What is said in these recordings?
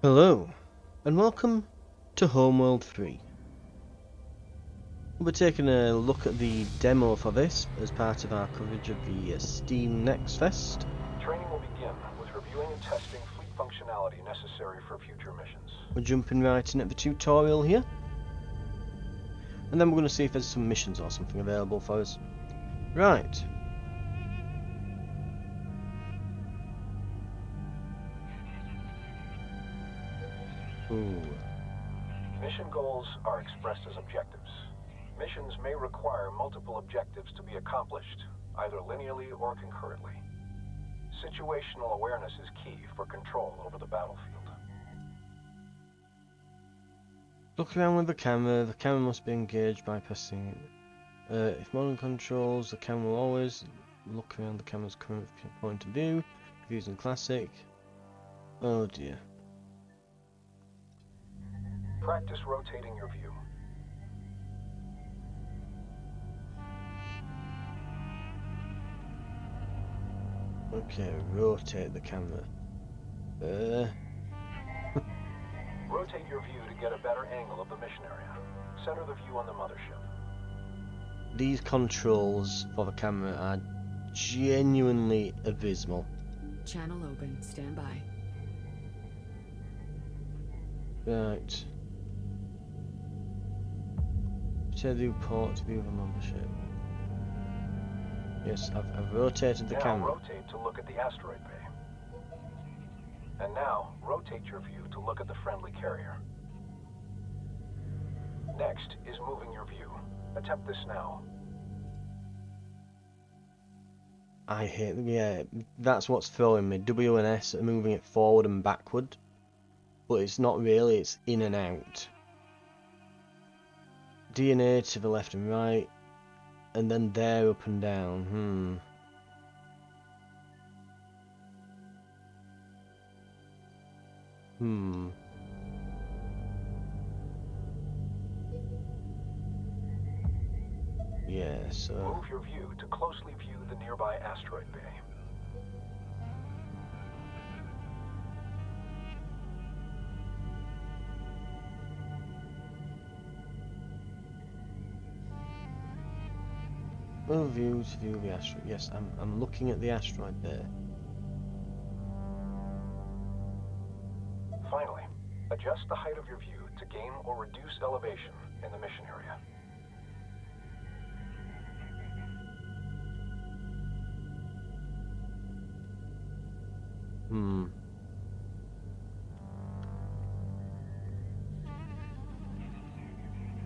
Hello, and welcome to Homeworld 3. We'll be taking a look at the demo for this as part of our coverage of the Steam Next Fest. Training will begin with reviewing and testing fleet functionality necessary for future missions. We're jumping right in at the tutorial here. And then we're going to see if there's some missions or something available for us. Right. Ooh. Mission goals are expressed as objectives. Missions may require multiple objectives to be accomplished, either linearly or concurrently. Situational awareness is key for control over the battlefield. Look around with the camera. The camera must be engaged by pressing. If modern controls, the camera will always look around the camera's current point of view. If using classic. Oh dear. Practice rotating your view. Okay, rotate the camera. Rotate your view to get a better angle of the mission area. Center the view on the mothership. These controls for the camera are genuinely abysmal. Channel open. Stand by. Right. Rotate the port to view the mothership. Yes, I've rotated the camera. Now rotate to look at the asteroid bay. And now, rotate your view to look at the friendly carrier. Next is moving your view. Attempt this now. I hate, yeah, that's what's throwing me. W and S are moving it forward and backward. But it's not really, it's in and out. D and A to the left and right. And then there up and down, Yeah, so... Move your view to closely view the nearby asteroid bay. Move view to view the asteroid. Yes, I'm looking at the asteroid there. Finally, adjust the height of your view to gain or reduce elevation in the mission area.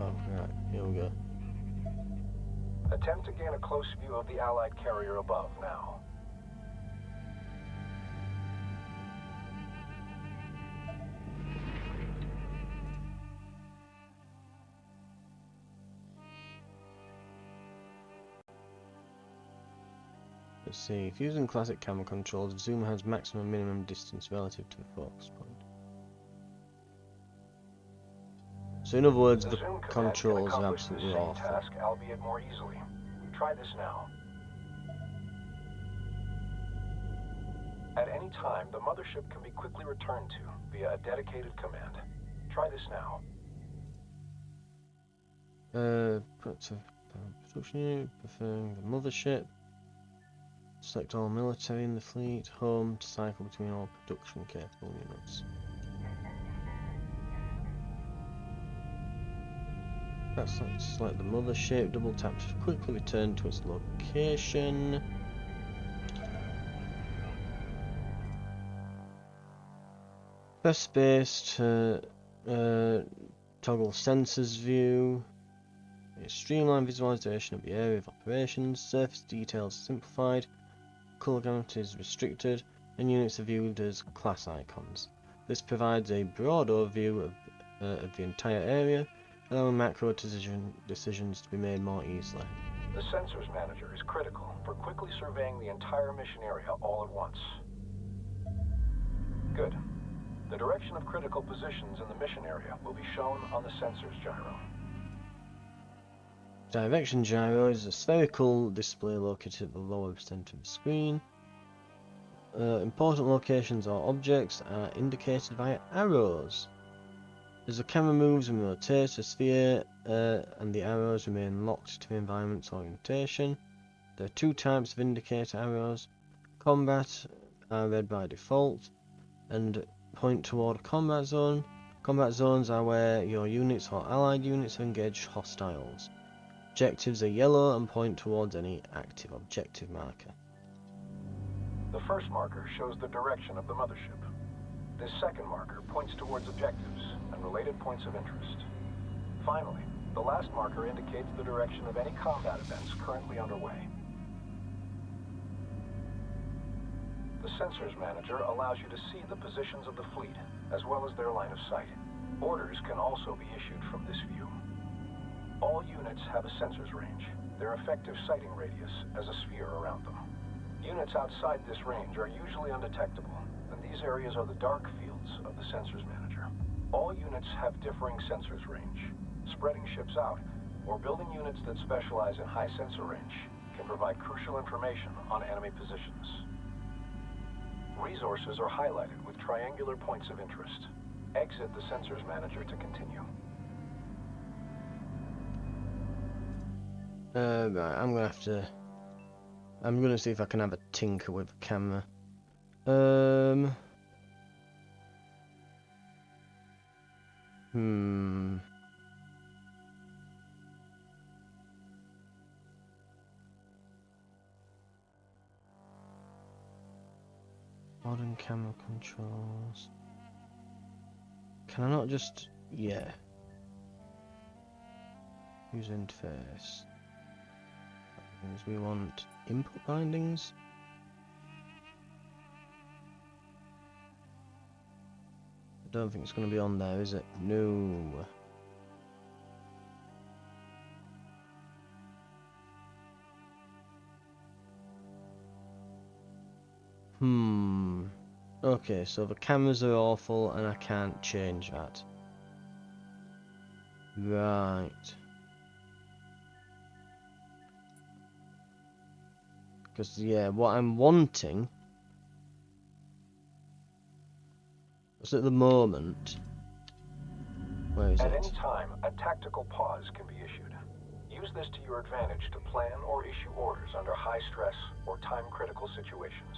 Oh, right, here we go. Attempt to gain a close view of the Allied carrier above now. Let's see, if using classic camera controls, zoom has maximum and minimum distance relative to the focus point. So in other words, the zoom command controls can are accomplish absolutely the same awful. task, albeit more easily. Try this now. At any time, the mothership can be quickly returned to via a dedicated command. Try this now. Production unit, preferring the mothership. Select all military in the fleet. Home to cycle between all production capable units. Let's select the mothership. Double tap to quickly return to its location. Press space to toggle sensors view. A streamlined visualization of the area of operations. Surface details simplified. Color gamut is restricted, and units are viewed as class icons. This provides a broad overview of the entire area, allowing macro decisions to be made more easily. The Sensors Manager is critical for quickly surveying the entire mission area all at once. Good. The direction of critical positions in the mission area will be shown on the Sensors gyro. Direction gyro is a spherical display located at the lower center of the screen. Important locations or objects are indicated via arrows. As the camera moves and rotates, the sphere and the arrows remain locked to the environment's orientation. There are two types of indicator arrows. Combat are red by default and point toward a combat zone. Combat zones are where your units or allied units have engaged hostiles. Objectives are yellow and point towards any active objective marker. The first marker shows the direction of the mothership. This second marker points towards objectives and related points of interest. Finally, the last marker indicates the direction of any combat events currently underway. The Sensors Manager allows you to see the positions of the fleet, as well as their line of sight. Orders can also be issued from this view. All units have a sensors range, their effective sighting radius as a sphere around them. Units outside this range are usually undetectable, and these areas are the dark fields of the Sensors Manager. All units have differing sensors range. Spreading ships out, or building units that specialize in high sensor range, can provide crucial information on enemy positions. Resources are highlighted with triangular points of interest. Exit the Sensors Manager to continue. Right, I'm gonna see if I can have a tinker with the camera. Modern camera controls. Can I not just... yeah. User interface. That means we want input bindings. I don't think it's going to be on there, is it? No. Okay, so the cameras are awful and I can't change that. Right. Because, yeah, what I'm wanting... is at the moment... where is At it? any time, a tactical pause can be issued. Use this to your advantage to plan or issue orders under high stress or time-critical situations.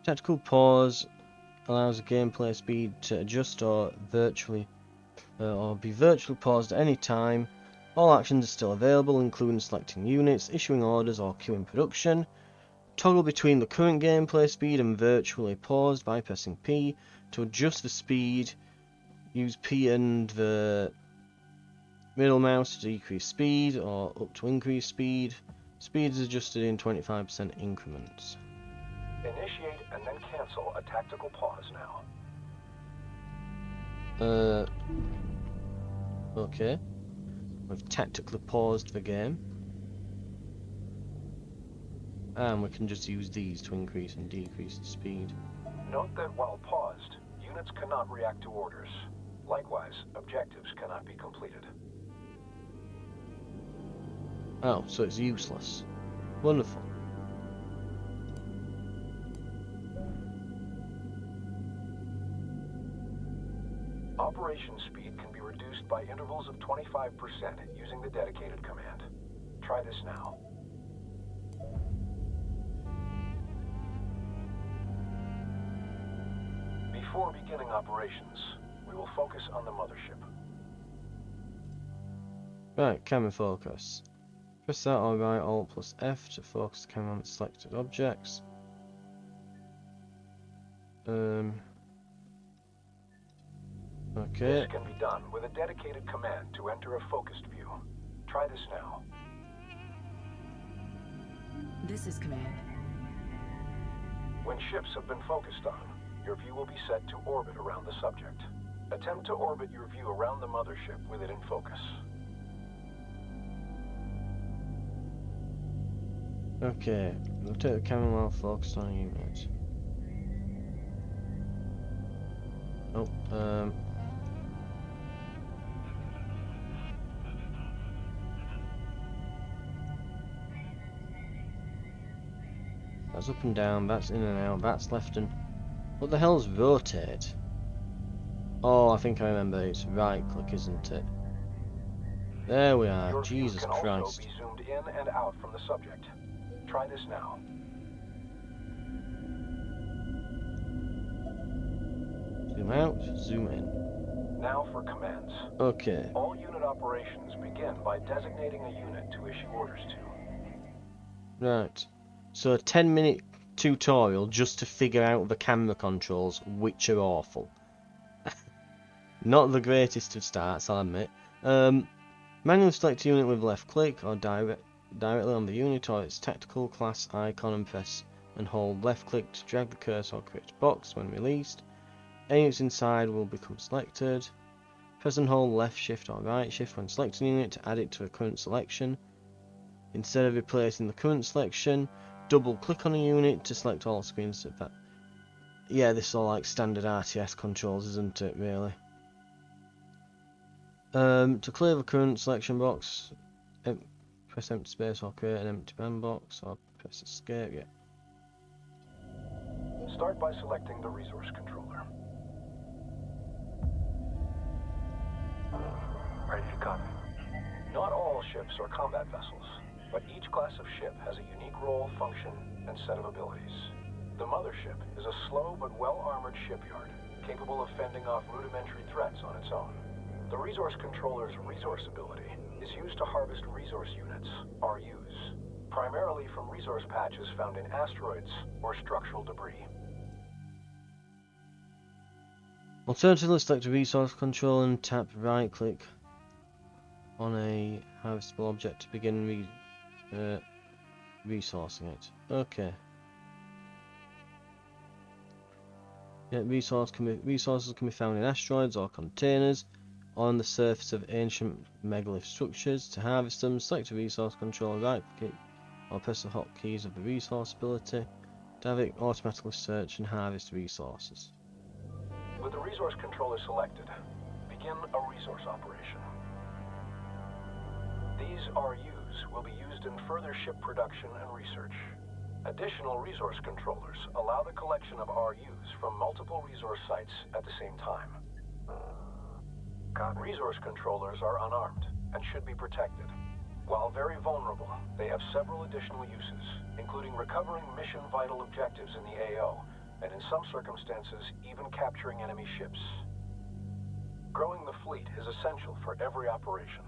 Tactical pause allows the gameplay speed to adjust or be virtually paused at any time. All actions are still available, including selecting units, issuing orders, or queuing production. Toggle between the current gameplay speed and virtually paused by pressing P. To adjust the speed, use P and the middle mouse to decrease speed or up to increase speed. Speed is adjusted in 25% increments. Initiate and then cancel a tactical pause now. Okay. We've tactically paused the game. And we can just use these to increase and decrease the speed. Note that while paused, units cannot react to orders. Likewise, objectives cannot be completed. Oh, so it's useless. Wonderful. Operation speed can be reduced by intervals of 25% using the dedicated command. Try this now. Before beginning operations, we will focus on the mothership. Right, camera focus. Press that or right Alt plus F to focus the camera on selected objects. Okay. This can be done with a dedicated command to enter a focused view. Try this now. This is command. When ships have been focused on, your view will be set to orbit around the subject. Attempt to orbit your view around the mothership with it in focus. Okay, rotate the camera while focused on a unit. Oh, That's up and down, that's in and out, that's left and... What the hell's rotate? Oh, I think I remember, it's right click, isn't it? There we are, Your view Jesus can also Christ. be zoomed in and out from the subject. Try this now. Zoom out, zoom in. Now for commands. Okay, All unit operations begin by designating a unit to issue orders to. right. So a 10-minute tutorial just to figure out the camera controls, which are awful. Not the greatest of starts, I'll admit. Manually select a unit with left click or directly on the unit or its tactical class icon and press and hold left click to drag the cursor or create a box when released. Any units inside will become selected. Press and hold left shift or right shift when selecting a unit to add it to a current selection. Instead of replacing the current selection, double click on a unit to select all screens. Yeah, this is all like standard RTS controls, isn't it, really? To clear the current selection box, press empty space or create an empty band box, or press escape, yeah. Start by selecting the resource controller. Ready for copy. Not all ships are combat vessels, but each class of ship has a unique role, function, and set of abilities. The mothership is a slow but well-armored shipyard, capable of fending off rudimentary threats on its own. The resource controller's resource ability is used to harvest resource units, RUs, primarily from resource patches found in asteroids or structural debris. Alternatively, select a resource control and tap right click on a harvestable object to begin resourcing it. Okay. Yeah, resources can be found in asteroids or containers, or on the surface of ancient megalith structures. To harvest them, select a resource control, right click, or press the hotkeys of the resource ability to have it automatically search and harvest resources. With the resource controller selected, begin a resource operation. These RUs will be used in further ship production and research. Additional resource controllers allow the collection of RUs from multiple resource sites at the same time. Resource controllers are unarmed and should be protected. While very vulnerable, they have several additional uses, including recovering mission vital objectives in the AO, and in some circumstances, even capturing enemy ships. Growing the fleet is essential for every operation.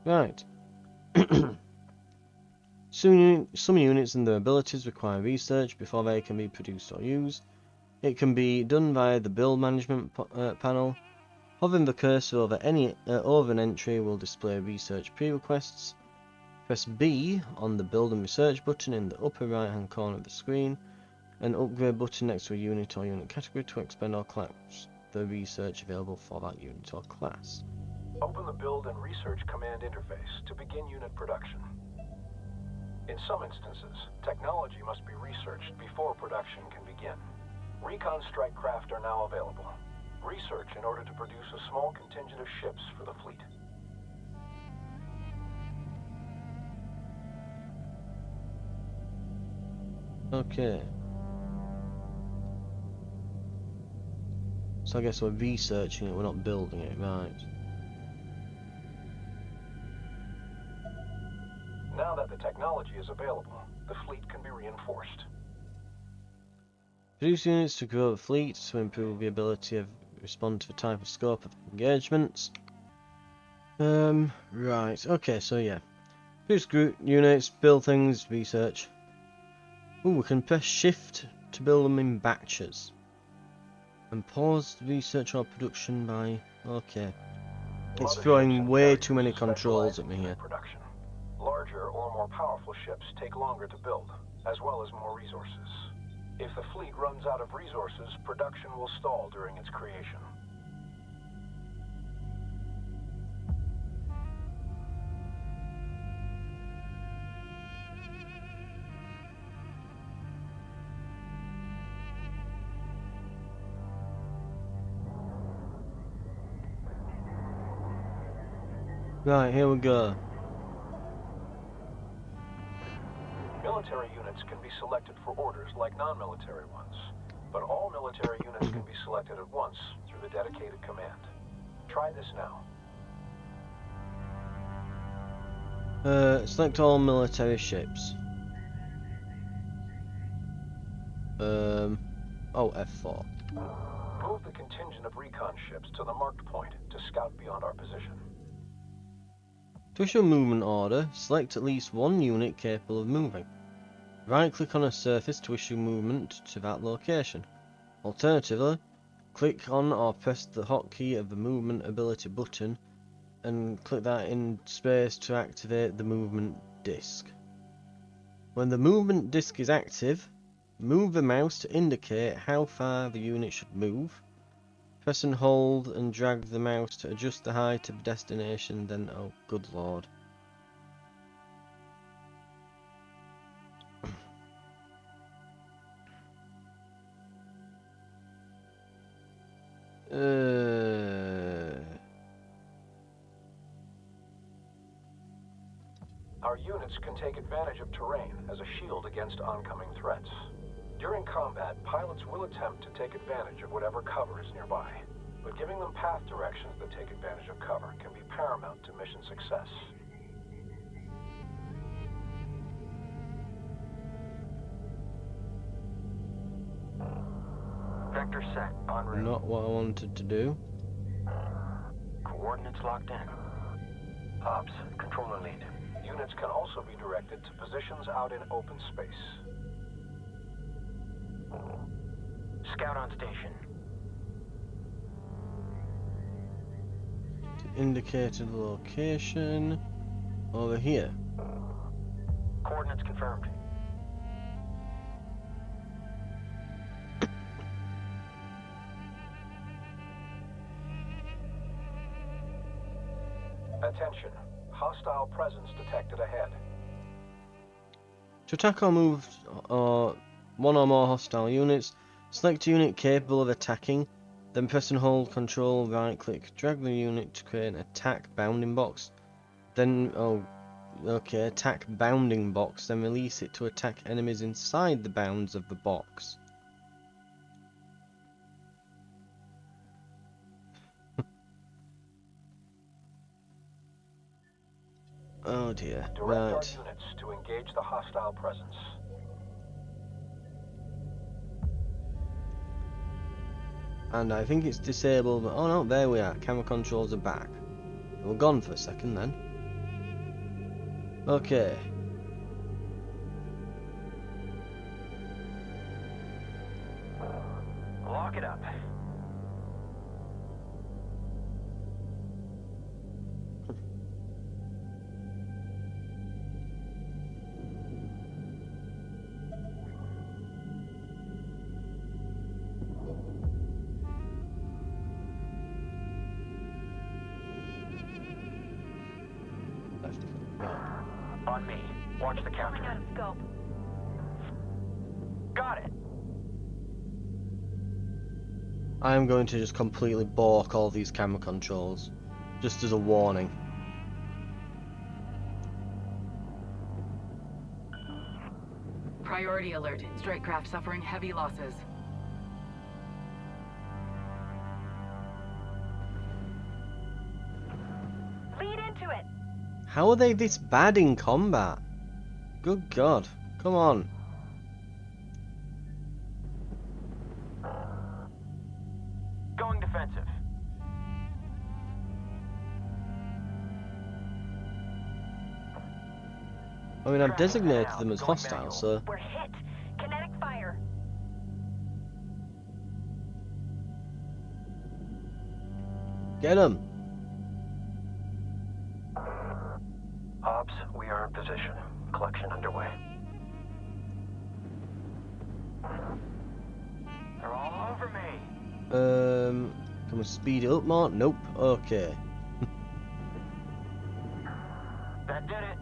Right. Some units and their abilities require research before they can be produced or used. It can be done via the build management panel. Hovering the cursor over an entry will display research pre-requests. Press B on the build and research button in the upper right hand corner of the screen. An upgrade button next to a unit or unit category to expand or collapse the research available for that unit or class. Open the Build and Research command interface to begin unit production. In some instances, technology must be researched before production can begin. Recon strike craft are now available. Research in order to produce a small contingent of ships for the fleet. Okay. So I guess we're researching it, we're not building it, right. Now that the technology is available, the fleet can be reinforced. Produce units to grow the fleet to improve the ability of respond to the type of scope of engagements. Right, okay, so yeah. Produce group units, build things, research. Ooh, we can press shift to build them in batches. And pause research or production by... Okay. It's throwing way too many controls at me here. Production. Larger or more powerful ships take longer to build, as well as more resources. If the fleet runs out of resources, production will stall during its creation. Right, here we go. military units can be selected for orders like non-military ones, but all military units can be selected at once through the dedicated command. Try this now. Select all military ships. Oh, F4. Move the contingent of recon ships to the marked point to scout beyond our position. To issue a movement order, select at least one unit capable of moving. Right-click on a surface to issue movement to that location. Alternatively, click on or press the hotkey of the movement ability button and click that in space to activate the movement disc. When the movement disc is active, move the mouse to indicate how far the unit should move. Press and hold and drag the mouse to adjust the height of the destination, then oh good lord. Our units can take advantage of terrain as a shield against oncoming threats. During combat, pilots will attempt to take advantage of whatever cover is nearby, but giving them path directions that take advantage of cover can be paramount to mission success. Vector set, en route. Not what I wanted to do. Coordinates locked in. Ops, controller lead. Units can also be directed to positions out in open space. Scout on station. Indicated location over here. Coordinates confirmed. Attention. Hostile presence detected ahead. To attack or move one or more hostile units, select a unit capable of attacking, then press and hold Control right click, drag the unit to create an attack bounding box. Then attack bounding box, then release it to attack enemies inside the bounds of the box. Oh dear. Direct Right. our units to engage the hostile presence. And I think it's disabled. Oh no, there we are. Camera controls are back. They were gone for a second then. Okay. Lock it up. On me. Watch the counter. Coming out of scope. Got it. I am going to just completely balk all these camera controls. Just as a warning. Priority alert. Strike craft suffering heavy losses. Lead into it. How are they this bad in combat? Good God. Come on. Going defensive. I mean, I've designated them as hostile, so... We're hit. Kinetic fire. Get them! Ops, we are in position. Collection underway. They're all over me. Can we speed it up more? Nope. Okay. That did it.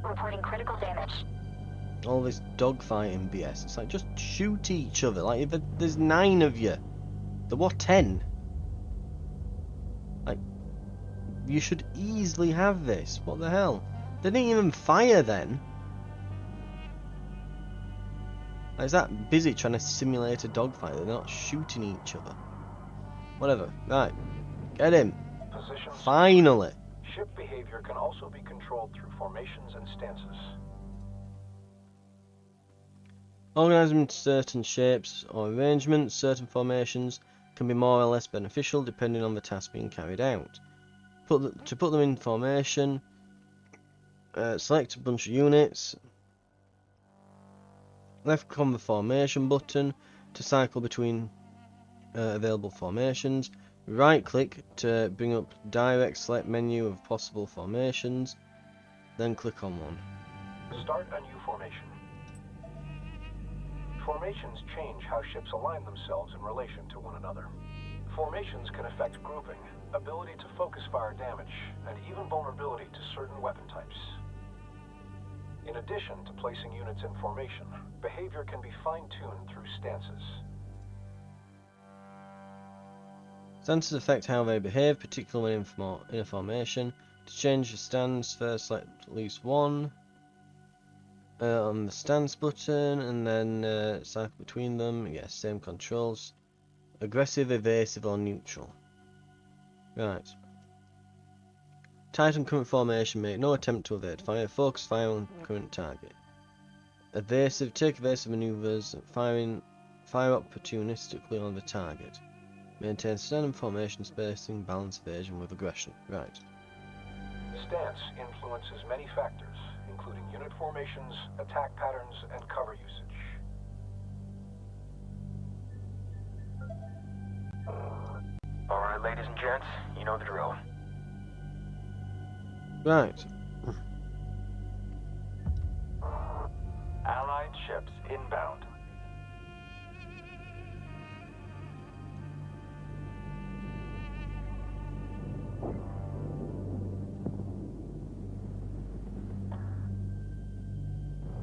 Reporting critical damage. All this dogfighting BS. It's like, just shoot each other. Like, there's 9 of you. There were 10. Like, you should easily have this. What the hell? They didn't even fire then. Is that busy trying to simulate a dogfight? They're not shooting each other. Whatever. Right. Get him. Positions. Finally. Ship behavior can also be controlled through formations and stances. Organise them into certain shapes or arrangements. Certain formations can be more or less beneficial depending on the task being carried out. To put them in formation, select a bunch of units. Left click on the formation button to cycle between available formations. Right click to bring up direct select menu of possible formations. Then click on one. Start a new formation. Formations change how ships align themselves in relation to one another. Formations can affect grouping, ability to focus fire damage, and even vulnerability to certain weapon types. In addition to placing units in formation, behavior can be fine-tuned through stances. Stances affect how they behave, particularly when in a formation. To change the stance, first select at least one on the stance button, and then cycle between them. Yes, same controls. Aggressive, evasive, or neutral. Right. Tighten current formation, make no attempt to evade fire, focus fire on current target. Evasive, take evasive maneuvers, fire opportunistically on the target. Maintain standard formation spacing, balance evasion with aggression. Right. Stance influences many factors, including unit formations, attack patterns, and cover usage. Alright, ladies and gents, you know the drill. Right. Allied ships inbound.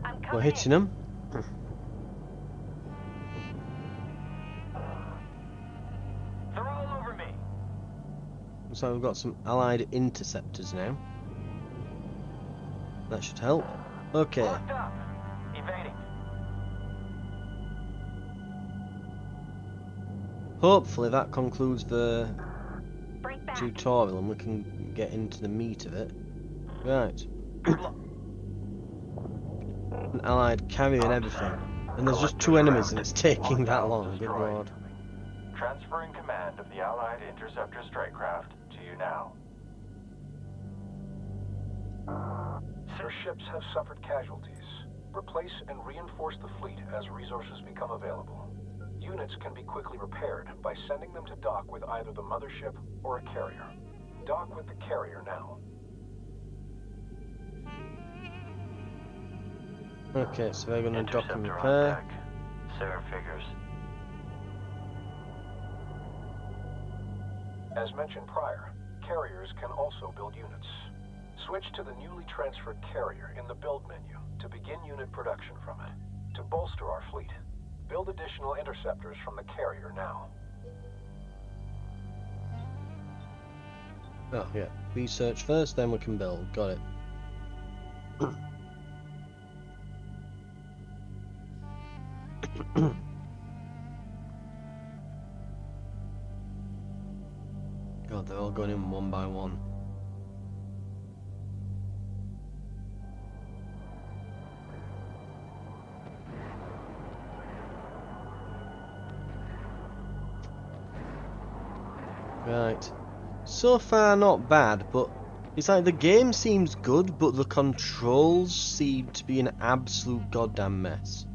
I'm coming We're hitting them. They're all over me. So we've got some allied interceptors now. That should help. Okay. Locked up. Evading. Hopefully that concludes the Break back. tutorial and we can get into the meat of it. Right. Good luck. An allied carrier and everything. And there's just two enemies and it's taking that long. Good lord. Transferring command of the Allied interceptor strike craft to you now. Your ships have suffered casualties. Replace and reinforce the fleet as resources become available. Units can be quickly repaired by sending them to dock with either the mothership or a carrier. Dock with the carrier now. Okay, so they're going to dock and Interceptor repair. on deck. Sarah figures. As mentioned prior, carriers can also build units. Switch to the newly transferred carrier in the build menu to begin unit production from it. To bolster our fleet, build additional interceptors from the carrier now. Oh, yeah. Research first, then we can build. Got it. God, they're all going in one by one. Right. So far not bad, but it's like the game seems good, but the controls seem to be an absolute goddamn mess.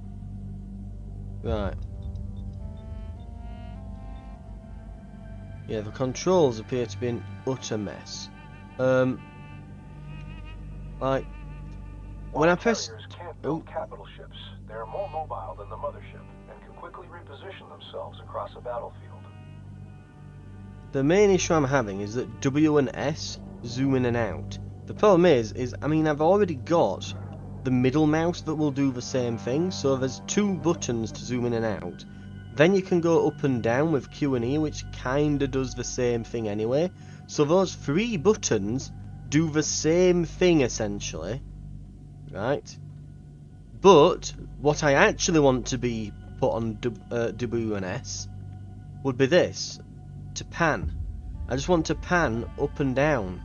Right. Yeah, the controls appear to be an utter mess. Like, when I press... Carriers can't build capital ships. They're more mobile than the mothership and can quickly reposition themselves across a battlefield. The main issue I'm having is that W and S zoom in and out. The problem is I mean, I've already got the middle mouse that will do the same thing, so there's two buttons to zoom in and out. Then you can go up and down with Q and E, which kinda does the same thing anyway. So those three buttons do the same thing essentially, right? But what I actually want to be put on WNS would be this, to pan. I just want to pan up and down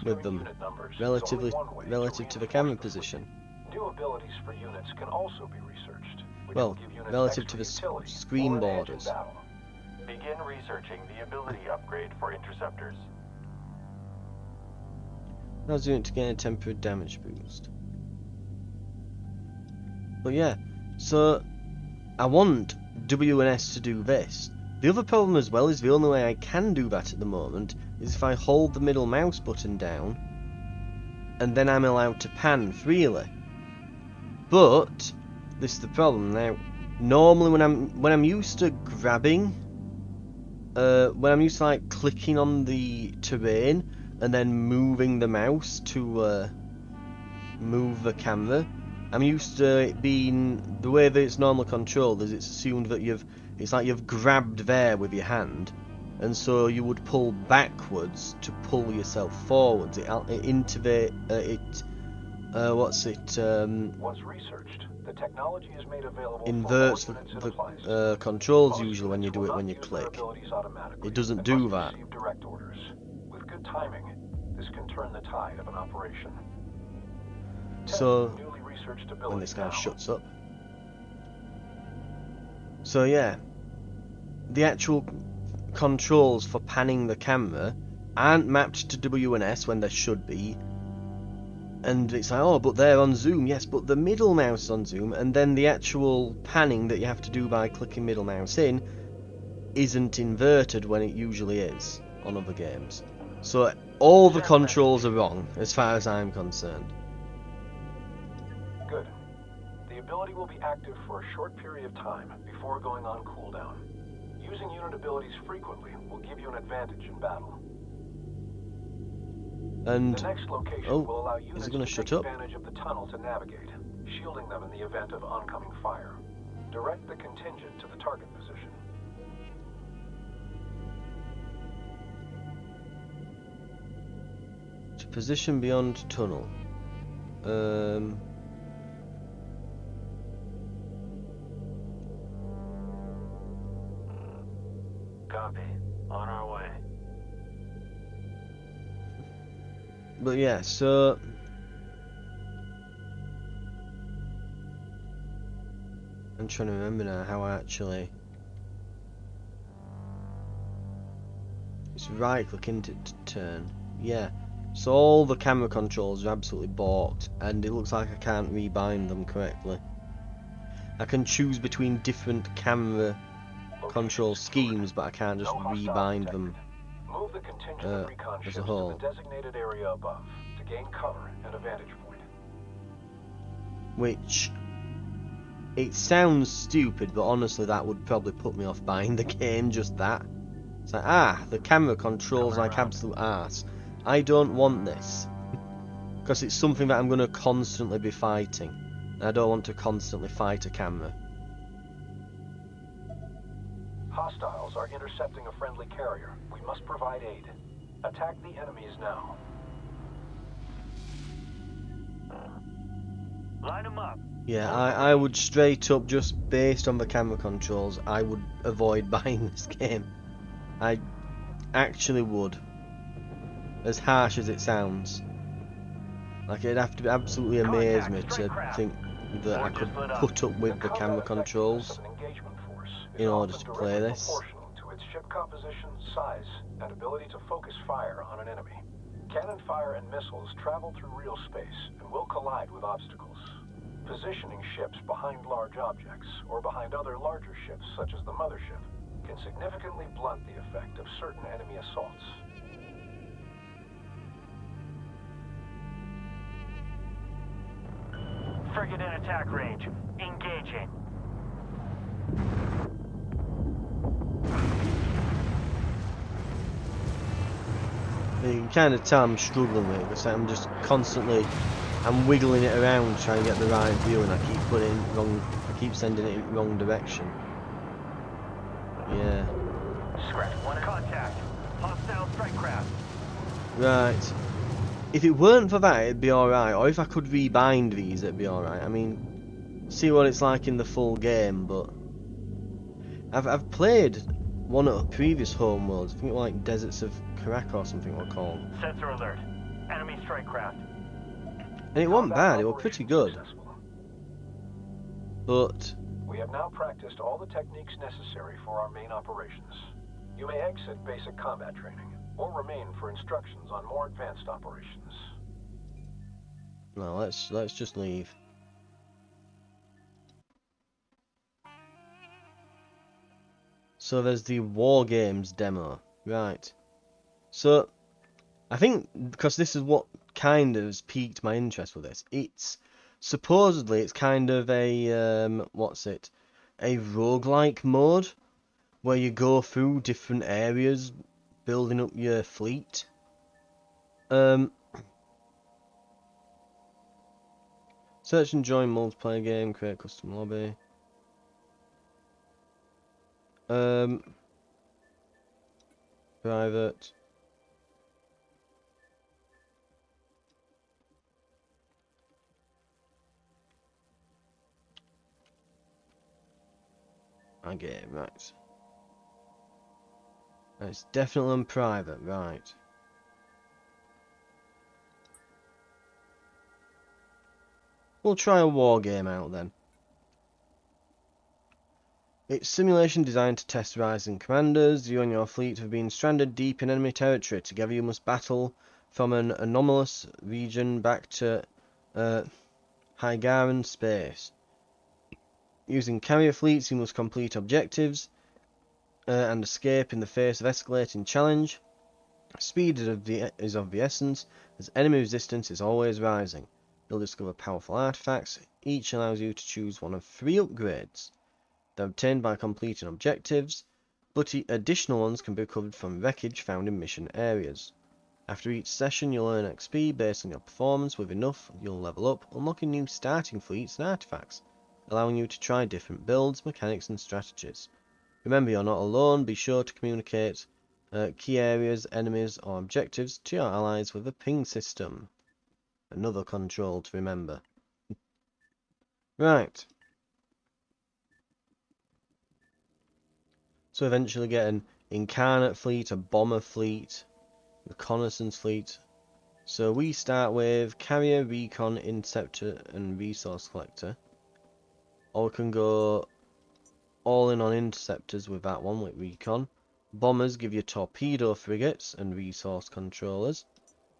with them, Unit numbers is relative only one way to the reinforce camera them. position. New abilities for units can also be researched, which Well, will give units relative extra to the utility screen or an edge in borders. battle. Begin researching the ability upgrade for interceptors. Allows the unit to gain a temporary damage boost. But yeah, so I want WNS to do this. The other problem as well is the only way I can do that at the moment is if I hold the middle mouse button down and then I'm allowed to pan freely. But this is the problem now. Normally when I'm used to grabbing, when I'm used to like clicking on the terrain and then moving the mouse to move the camera, I'm used to it being the way that it's normally controlled. Is it's assumed that it's like you've grabbed there with your hand, and so you would pull backwards to pull yourself forwards. It what's it? Once researched, the technology is made available Inverts for more units it the applies. controls Most usually when you units do will it not when you use their click. abilities automatically It doesn't and do must that. receive direct orders. With good timing, this can turn the tide of an operation. So Newly researched when ability this guy now. shuts up. So yeah, the actual controls for panning the camera aren't mapped to WNS when they should be. And it's like, oh, but they're on zoom. Yes, but the middle mouse is on zoom, and then the actual panning that you have to do by clicking middle mouse in isn't inverted when it usually is on other games. So all the controls are wrong as far as I'm concerned. Good. The ability will be active for a short period of time before going on cooldown. Using unit abilities frequently will give you an advantage in battle. And The next location oh, will allow is units it going to to shut take up? advantage of the tunnel to navigate, shielding them in the event of oncoming fire. Direct the contingent to the target position. To position beyond tunnel. Copy. On our way. But yeah, so I'm trying to remember now how I actually. It's right click into it to turn. Yeah. So all the camera controls are absolutely balked, and it looks like I can't rebind them correctly. I can choose between different camera control schemes, but I can't just rebind them Move the contingent of recon as ships a to whole. the designated area above to gain cover and a vantage point. Which, it sounds stupid, but honestly that would probably put me off buying the game, just that. It's like, the camera controls like absolute arse. I don't want this. Because it's something that I'm going to constantly be fighting. And I don't want to constantly fight a camera. Hostiles are intercepting a friendly carrier. We must provide aid. Attack the enemies now. Line them up. Yeah, I would straight up, just based on the camera controls, I would avoid buying this game. I actually would. As harsh as it sounds. Like, it'd have to absolutely amaze me to think that I could put up with the camera controls in order to play this. Proportional to its ship composition, size, and ability to focus fire on an enemy. Cannon fire and missiles travel through real space and will collide with obstacles. Positioning ships behind large objects or behind other larger ships, such as the mothership, can significantly blunt the effect of certain enemy assaults. Frigate in attack range. Engaging. You can kind of tell I'm struggling with it, because I'm just constantly, I'm wiggling it around trying to get the right view, and I keep putting it wrong, I keep sending it in the wrong direction. Yeah. Scratch one contact. Hostile strike craft. Right. if it weren't for that, it'd be alright. Or if I could rebind these, it'd be alright. I mean, see what it's like in the full game, but I've played one of the previous Homeworlds. I think like Deserts of Karak or something we're called. Sensor alert. Enemy strike craft. And it wasn't Combat bad, it was pretty operation good. successful. But We have now practiced all the techniques necessary for our main operations. You may exit basic combat training, or remain for instructions on more advanced operations. no, let's just leave. So there's the War Games demo, right? So I think because this is what kind of has piqued my interest with this. It's supposedly it's kind of a what's it? A roguelike mode where you go through different areas building up your fleet. Search and join multiplayer game, create custom lobby. Private. Okay, right. It's definitely on private, right. We'll try a war game out then. It's simulation designed to test rising commanders. You and your fleet have been stranded deep in enemy territory. Together you must battle from an anomalous region back to Hygaran space. Using carrier fleets you must complete objectives and escape in the face of escalating challenge. Speed is of the essence, as enemy resistance is always rising. You'll discover powerful artifacts. Each allows you to choose one of 3 upgrades. They're obtained by completing objectives, but additional ones can be recovered from wreckage found in mission areas. After each session, you'll earn XP based on your performance. With enough, you'll level up, unlocking new starting fleets and artifacts, allowing you to try different builds, mechanics, and strategies. Remember, you're not alone. Be sure to communicate key areas, enemies, or objectives to your allies with a ping system. Another control to remember. Right. So eventually get an incarnate fleet, a bomber fleet, reconnaissance fleet. So we start with carrier, recon, interceptor, and resource collector. Or we can go all in on interceptors with that one, with recon. Bombers give you torpedo frigates and resource controllers.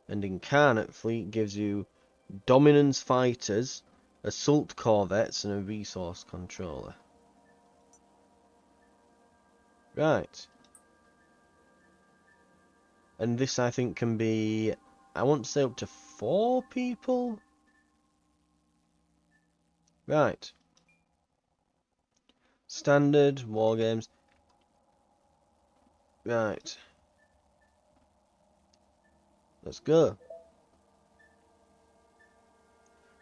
And incarnate fleet gives you dominance fighters, assault corvettes, and a resource controller. Right. And this I think can be, I want to say up to 4 people. Right. Standard, war games. Right. Let's go.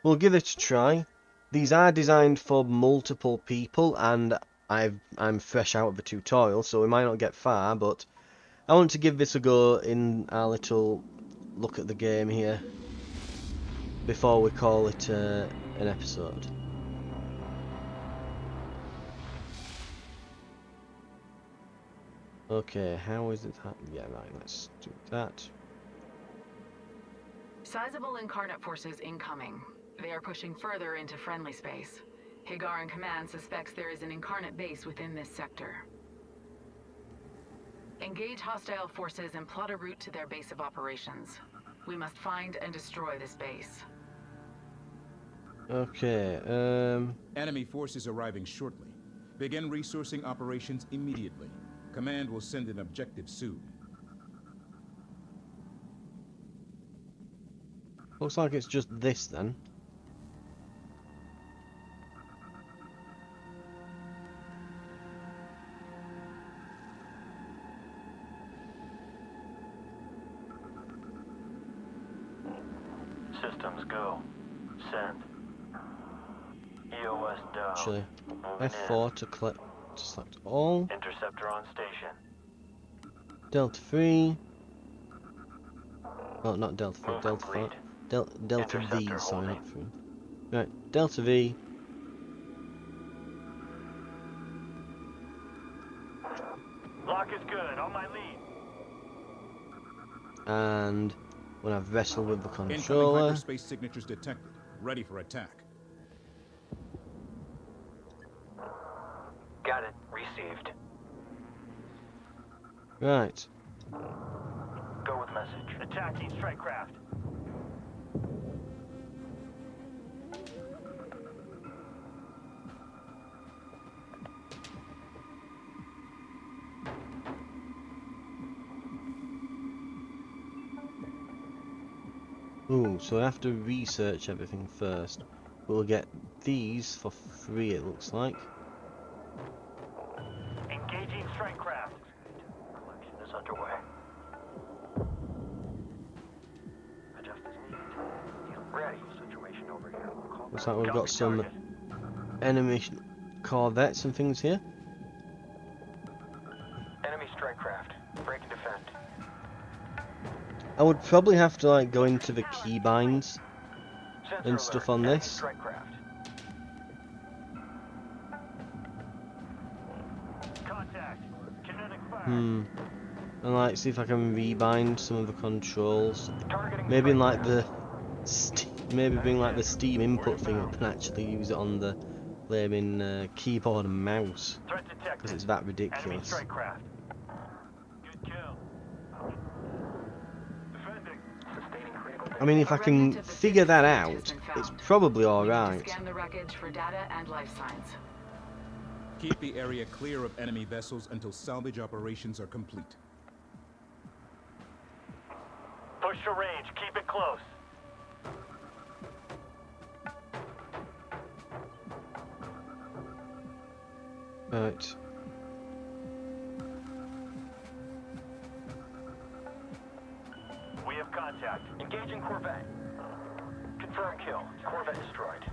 We'll give it a try. These are designed for multiple people, and I'm fresh out of the tutorial, so we might not get far, but I want to give this a go in our little look at the game here before we call it an episode. Okay, how is it happening? Yeah, right, let's do that. Sizable incarnate forces incoming. They are pushing further into friendly space. Higaran Command suspects there is an incarnate base within this sector. Engage hostile forces and plot a route to their base of operations. We must find and destroy this base. Okay, Enemy forces arriving shortly. Begin resourcing operations immediately. Command will send an objective soon. looks like it's just this then. Systems go. Send. EOS down. Actually, Moving F4 to select all. in. Interceptor on station. Delta 3. Oh, not Delta 4, Move Delta 5. complete. Delta V, Interceptor sorry, holding. not 3. Right, Delta V. Lock is good. On my lead. And when I've wrestled with the Incoming controller, hyperspace signatures detected. Ready for attack. Got it. Received. right, Go with message. Attacking strike craft. ooh, so I have to research everything first. We'll get these for free, it looks like. Engaging strike craft. Collection is underway. Adjust as needed. Ready. Situation over here. Looks like we've got Copy some target. enemy corvettes and things here. Enemy strike craft. Break and defend. I would probably have to like go into the keybinds Sensor and stuff alert. on Enemy this. strike craft. Contact. Kinetic fire. And like see if I can rebind some of the controls. Targeting Maybe in strike like the maybe bring like the Steam input thing up and actually use it on the flaming keyboard and mouse, Threat detected. because it's that Enemy ridiculous. strike craft. Good kill. Defending. Sustaining critical I mean, if I can Remnant of the figure that Civic fleet out, has been it's found. probably We need to alright. scan the wreckage for data and life signs. Keep the area clear of enemy vessels until salvage operations are complete. Push to range. Keep it close. Right. We have contact. Engaging Corvette. Confirm kill. Corvette destroyed.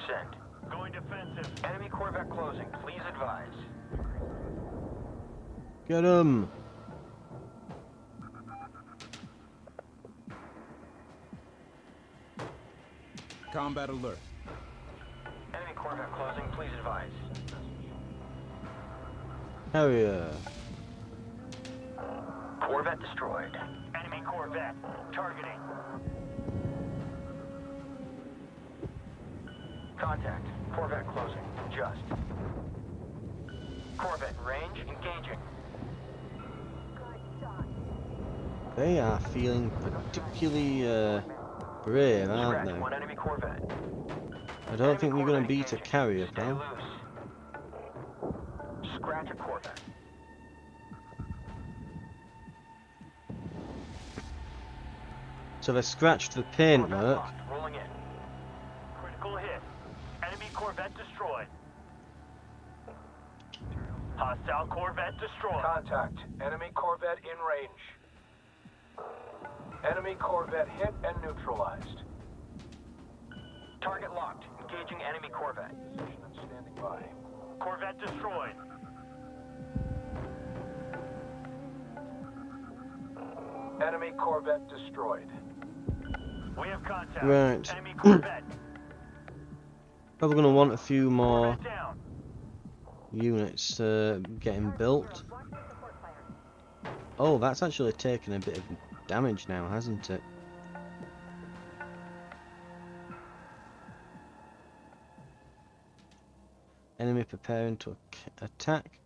Send. Going defensive. Enemy Corvette closing. Please advise. Get 'em! Combat alert. Enemy Corvette closing. Please advise. Harrier. Corvette destroyed. Enemy Corvette. Targeting. Contact. Corvette closing. Just. Corvette range. Engaging. They are feeling particularly brave, aren't Scratch they? one enemy Corvette. I don't think we're going to Corvette beat a engaging. carrier, Stay pal. loose. Scratch a Corvette. So they scratched the paintwork. Corvette locked. Rolling in. Critical hit. Enemy Corvette destroyed. Hostile Corvette destroyed. Contact. Enemy Corvette in range. Enemy Corvette hit and neutralized. Target locked. Engaging enemy Corvette. Position and standing by. Corvette destroyed. Enemy Corvette destroyed. We have contact. Right. Enemy Corvette. Probably going to want a few more Corvette down. units getting built. Oh, that's actually taken a bit of damage now, hasn't it? Enemy preparing to attack.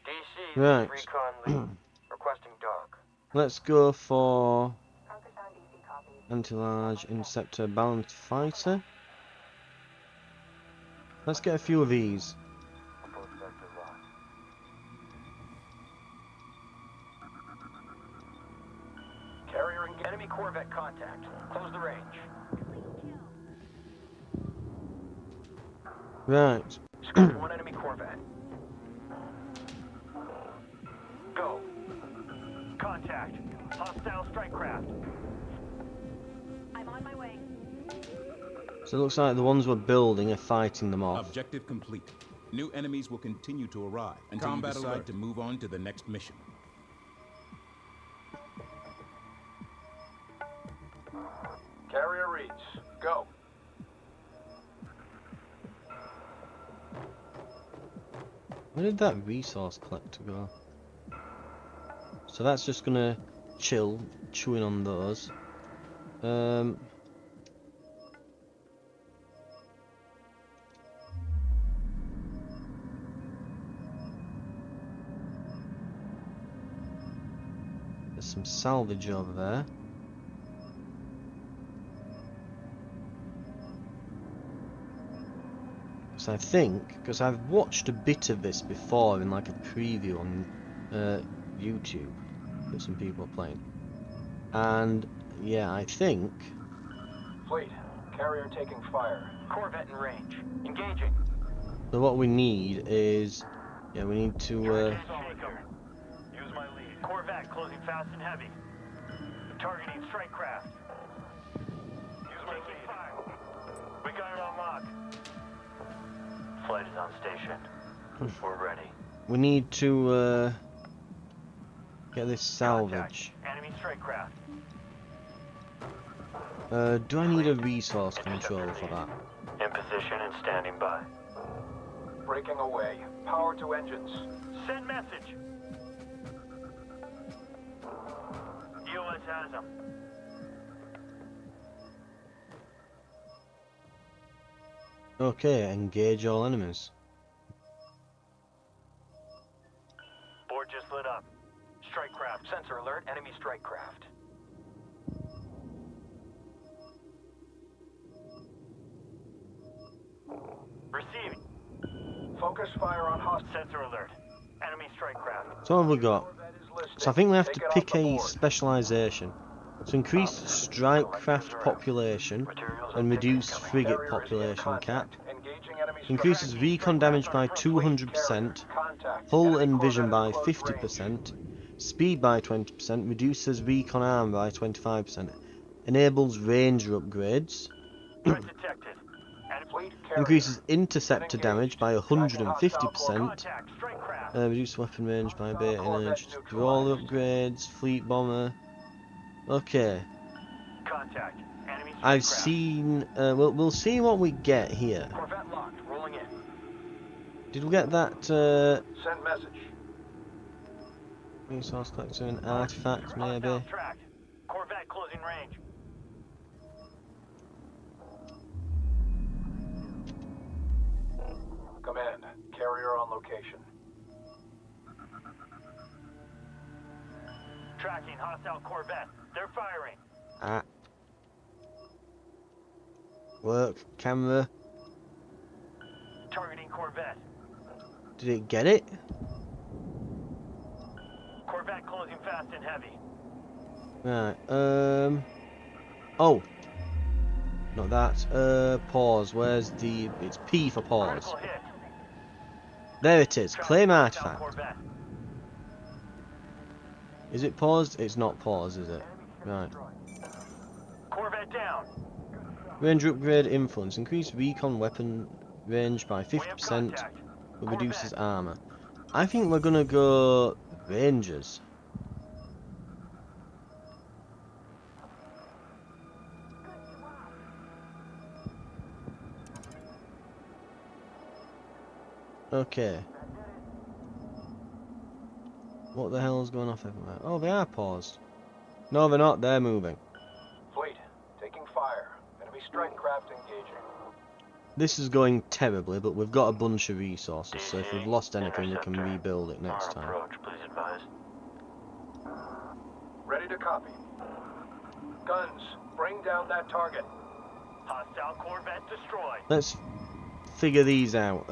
DC. Right. Recon lead. Requesting dock. Let's go for anti-large interceptor balanced fighter. Let's get a few of these. Both sector locked. Carrier engaged. Enemy Corvette contact. Close the range. Right. Scratch one enemy Corvette. Go. Contact. Hostile strike craft. I'm on my way. So it looks like the ones we're building are fighting them off. Objective complete. New enemies will continue to arrive until you decide to move on to the next mission. Carrier reads. Go. Where did that resource collector go? So that's just gonna chill, chewing on those. There's some salvage over there. So I think, because I've watched a bit of this before in like a preview on YouTube that some people are playing, and yeah, I think. Fleet. Carrier taking fire. Corvette in range. Engaging. So what we need is, yeah, we need to. Use my lead. Corvette closing fast and heavy. Targeting strike craft. Use my lead. Fire. We got it on lock. Flight is on station. We're ready. We need to get this salvage. Contact. Enemy strike craft. Do I need a resource controller for that? In position and standing by. Breaking away. Power to engines. Send message. EOS has him. Okay, engage all enemies. Board just lit up. Strike craft. Sensor alert. Enemy strike craft. Receiving. Focus fire on hostile. Sensor alert. Enemy strike craft. So what have we got? Corvette is listed. So I think we have to Take it off pick the a board. specialization. So increase strike craft population and reduce frigate Carrier is in population cap. contact. Engaging enemy Increases strike. recon damage by 200%, Contact. hull Enemy and vision by Corvette at close 50%, speed by 20%, reduces recon arm by 25%, enables ranger upgrades, Threat detected. Enemy Fleet carrier. increases interceptor damage by Tracking 150%, contact. Strike craft. reduce weapon range by bait energy, brawler upgrades, fleet bomber. Okay, Contact. Enemy strike I've craft. seen. We'll see what we get here. Corvette locked. Rolling in. Did we get that Send message. resource collector and artifact maybe? Hostile tracked. Corvette closing range. Command. Carrier on location. Tracking hostile Corvette. They're firing. Ah. Work camera. Targeting Corvette. Did it get it? Corvette closing fast and heavy. Right. Oh. Not that. Pause. Where's the? It's P for pause. Critical hit. There it is. Claim Hostile artifact. Corvette. Is it paused? It's not paused, is it? Right. Corvette down. Ranger upgrade influence. Increase recon weapon range by We have 50%, contact. but reduces armor. I think we're gonna go Rangers. Okay. What the hell is going off everywhere? Oh, they are paused. No, they're not. They're moving. Fleet. Taking fire. Enemy strike craft engaging. This is going terribly, but we've got a bunch of resources, so if we've lost anything, we can rebuild it next time. Approach, please advise. Ready to copy. Guns. Bring down that target. Hostile Corvette destroyed. Let's figure these out.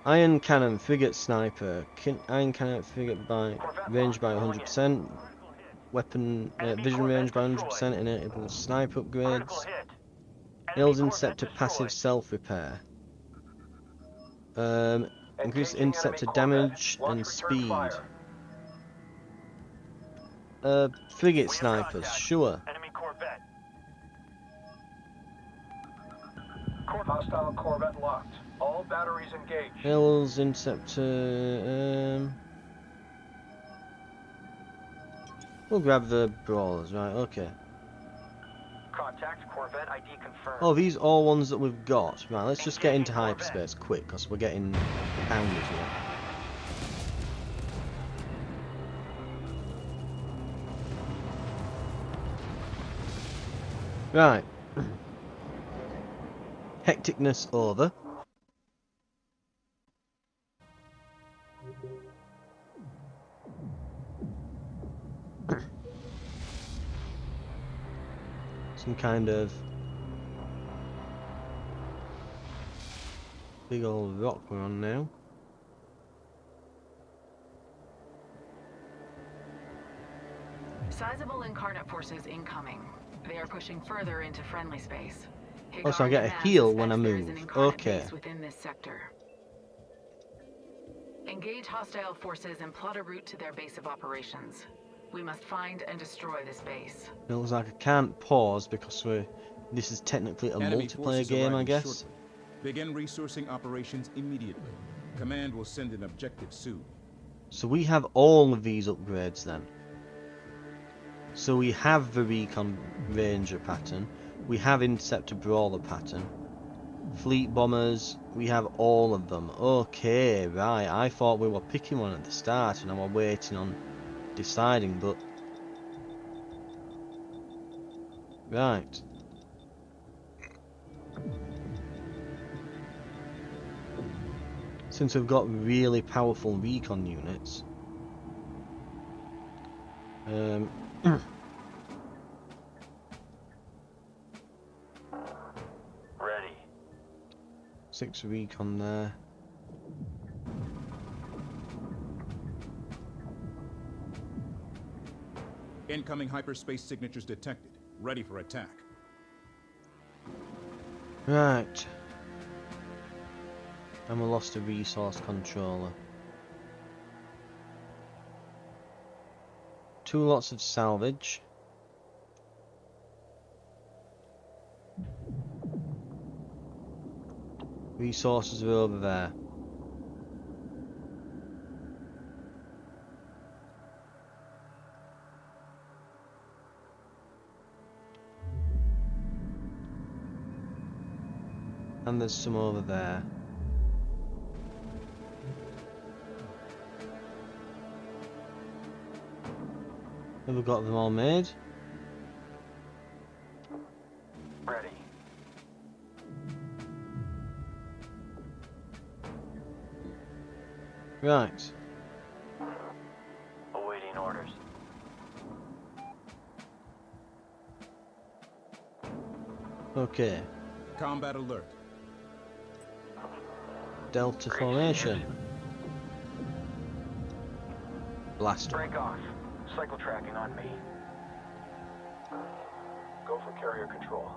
Iron cannon, frigate sniper. Iron cannon, frigate by range by 100%. Weapon vision range by 100%. Enables sniper Critical upgrades. hit. Enables Enemy interceptor Corvette passive destroyed. self repair. Increase Engaging interceptor enemy damage Corvette. and Launch return speed. fire. Frigate We have snipers, contact. sure. Enemy Corvette. Hostile Corvette locked. All batteries engaged. Hills, Interceptor. We'll grab the brawlers, right? Okay. Contact, Corvette ID confirmed. Oh, these are all ones that we've got. Right, let's just get into hyperspace quick, because we're getting pounded here. Right. Hecticness over. Some kind of big old rock we're on now. Sizable incarnate forces incoming. They are pushing further into friendly space. Oh, so I get a Command heal when I suspects there is move. an incarnate Okay. base within this sector. Engage hostile forces and plot a route to their base of operations. We must find and destroy this base. It looks like I can't pause because this is technically a Enemy multiplayer forces game, I arriving guess. shortly. Begin resourcing operations immediately. Command will send an objective soon. So we have all of these upgrades then. So we have the Recon Ranger pattern, we have Interceptor Brawler pattern, Fleet Bombers, we have all of them. Okay, right, I thought we were picking one at the start and I was waiting on deciding, but... Right. Since we've got really powerful recon units, Ready. 6 recon there. Incoming hyperspace signatures detected. Ready for attack. Right. And we lost a resource controller. 2 lots of salvage. Resources are over there. And there's some over there. Have we got them all made? Ready. Right. Awaiting orders. Okay. Combat alert. Delta formation. Blaster. Break off. Cycle tracking on me. Go for carrier control.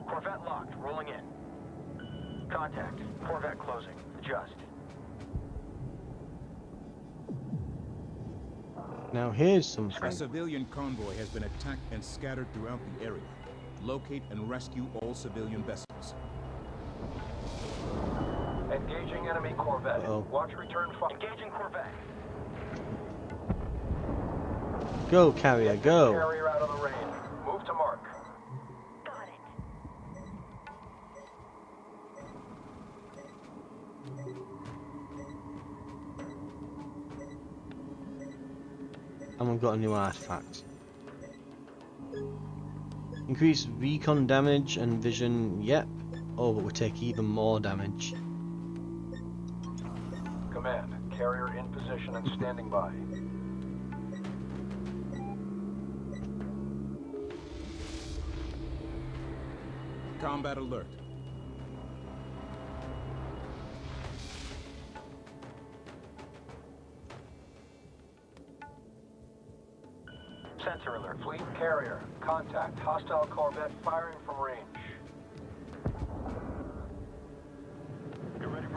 Corvette locked. Rolling in. Contact. Corvette closing. Adjust. Now here's A something. civilian convoy has been attacked and scattered throughout the area. Locate and rescue all civilian vessels. Engaging enemy Corvette. Uh-oh. Watch return fire. Engaging Corvette. Go, carrier, go. Carrier out of the rain. Move to mark. Got it. And we've got a new artifact. Increase recon damage and vision, yep. Oh, but we take even more damage. Command. Carrier in position and standing by. Combat alert. Sensor alert. Fleet carrier. Contact. Hostile Corvette firing from range.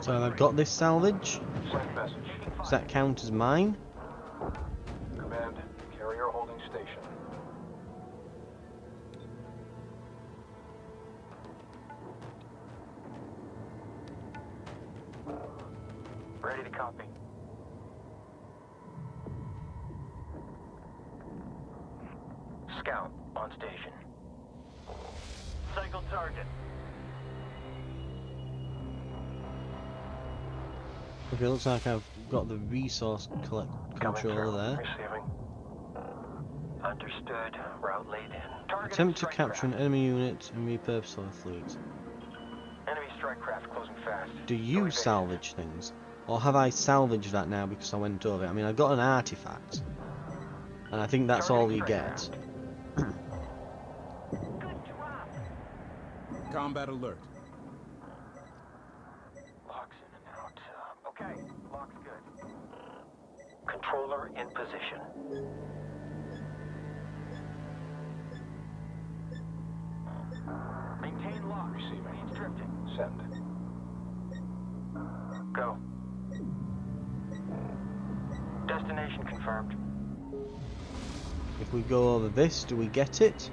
So have I got this salvage? Send message. Does that count as mine? Command. Carrier holding station. Ready to copy. Scout on station. Cycle target. Okay, looks like I've got the resource controller there. Receiving. Understood. Route laid in. Target Attempt to strike capture craft. an enemy unit and repurpose our fleet. Enemy strike craft closing fast. Do No you evasion. salvage things? Or have I salvaged that now because I went over it? I mean, I got an artifact. And I think that's all Targeting you strike get. craft. Good drop. Combat alert. Locks in and out. Okay, lock's good. Controller in position. Maintain lock. Receiving. Speed's drifting. Send. Go. Destination confirmed. If we go over this, do we get it?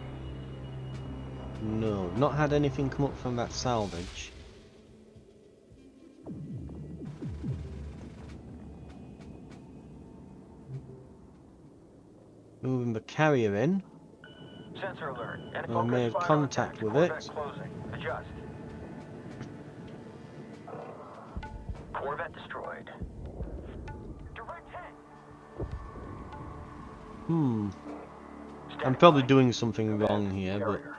No, not had anything come up from that salvage. Moving the carrier in. Sensor alert. I made contact with Corvette it. closing. Adjust. Corvette destroyed. Direct hit. I'm Standing probably by. doing something wrong here, but Carrier.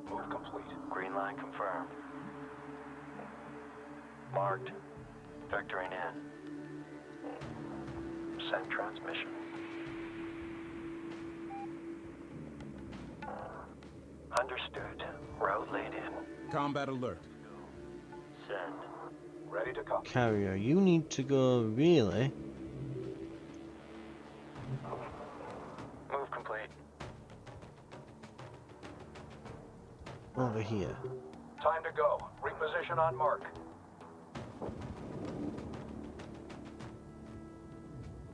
Move complete. Green line confirmed. Marked. Vectoring in. Send transmission. Understood. Route laid in. Combat alert. Send. Ready to copy. carrier, you need to go really. Move complete. Over here. Time to go. Reposition on mark.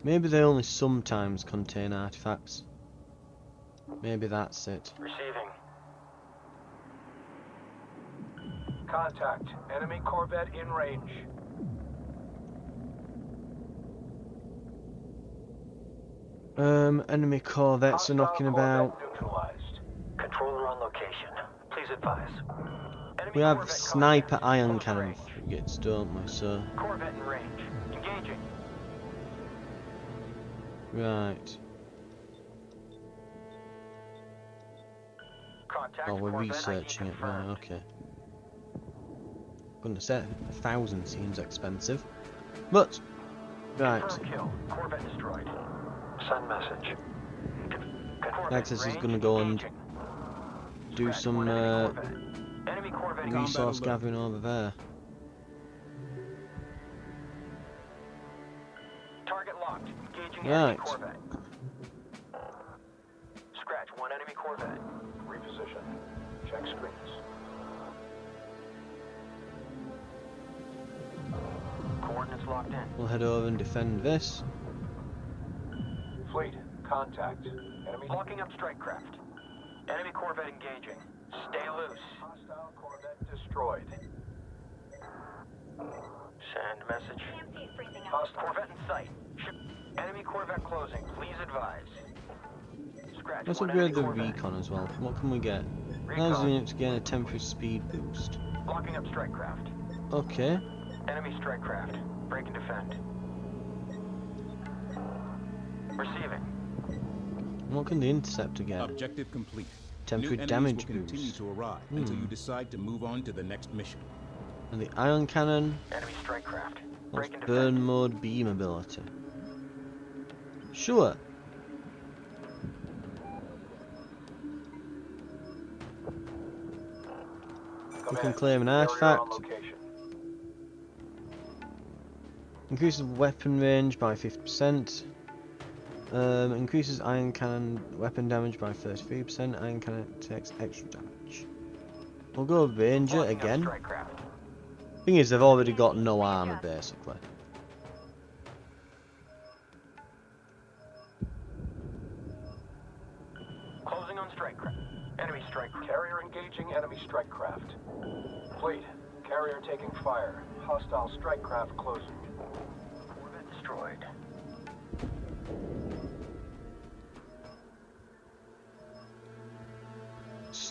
Maybe they only sometimes contain artifacts. Maybe that's it. Receiving. Contact. Enemy Corvette in range. Enemy corvettes are Hostile knocking Corvette about. neutralized. Controller on location. Please advise. Enemy We have Corvette sniper contact. iron Close cannon range. frigates, don't we? So, Corvette in range. Engaging. right. Contact. Oh, we're Corvette ID researching it. Right, confirmed. okay. Gonna say 1,000 seems expensive, but right. Confirmed kill. Corvette destroyed. Send message. Corvette Nexus is range, gonna go and engaging. do Scratch some one enemy Corvette. Enemy Corvette Combat resource alert. gathering over there. Target locked. Engaging Right. enemy Corvette. Scratch one enemy Corvette. Reposition. Check screens. Coordinates locked in. We'll head over and defend this. Fleet. Contact. Enemy. Locking up strike craft. Enemy Corvette engaging. Stay loose. Hostile Corvette destroyed. Send message. PMC is freezing up. Hostile. Corvette in sight. Ship. Enemy Corvette closing. Please advise. Scratch Let's one upgrade enemy the Corvette. recon as well. What can we get? Allows the Recon. unit to gain a temporary speed boost. Locking up strike craft. Okay. Enemy strike craft. Break and defend. Receiving. What can the interceptor get? Objective complete. Temporary New enemies damage will continue boost. to arrive until you decide to move on to the next mission. And the ion cannon. Enemy strike craft. What's Break and burn defend. mode beam ability? Sure. We can claim an Carrier on artifact. location. Increases weapon range by 50%. Increases iron cannon weapon damage by 33%. Iron cannon takes extra damage. We'll go Ranger Locking up again. strike craft. Thing is, they've already got no armor basically. Closing on strike craft. Enemy strike craft. Carrier engaging enemy strike craft. Fleet. Carrier taking fire. Hostile strike craft closing.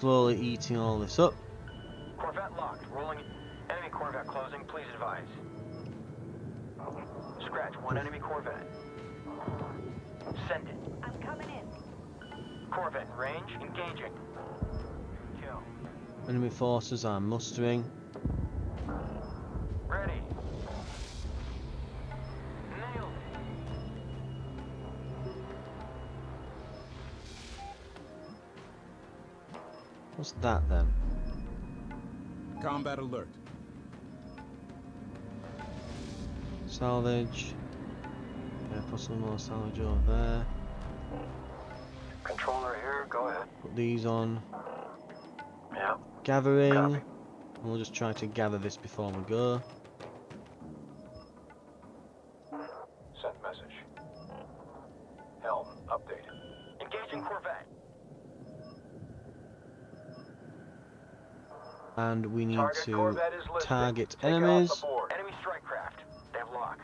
slowly eating all this up. Corvette locked. Rolling. Enemy Corvette closing. Please advise. Scratch. One enemy Corvette. Send it. I'm coming in. Corvette in range. Engaging. Kill. Enemy forces are mustering. Ready. Nailed it. What's that then? Combat alert. Salvage. Yeah, put some more salvage over there. Controller here. Go ahead. Put these on. Yeah. Gathering. Copy. We'll just try to gather this before we go. Send message. Helm, updated. Engaging Corvette. And we need Target to Corvette is listed. target Take it off enemies. the board. Enemy strike craft. They have lock.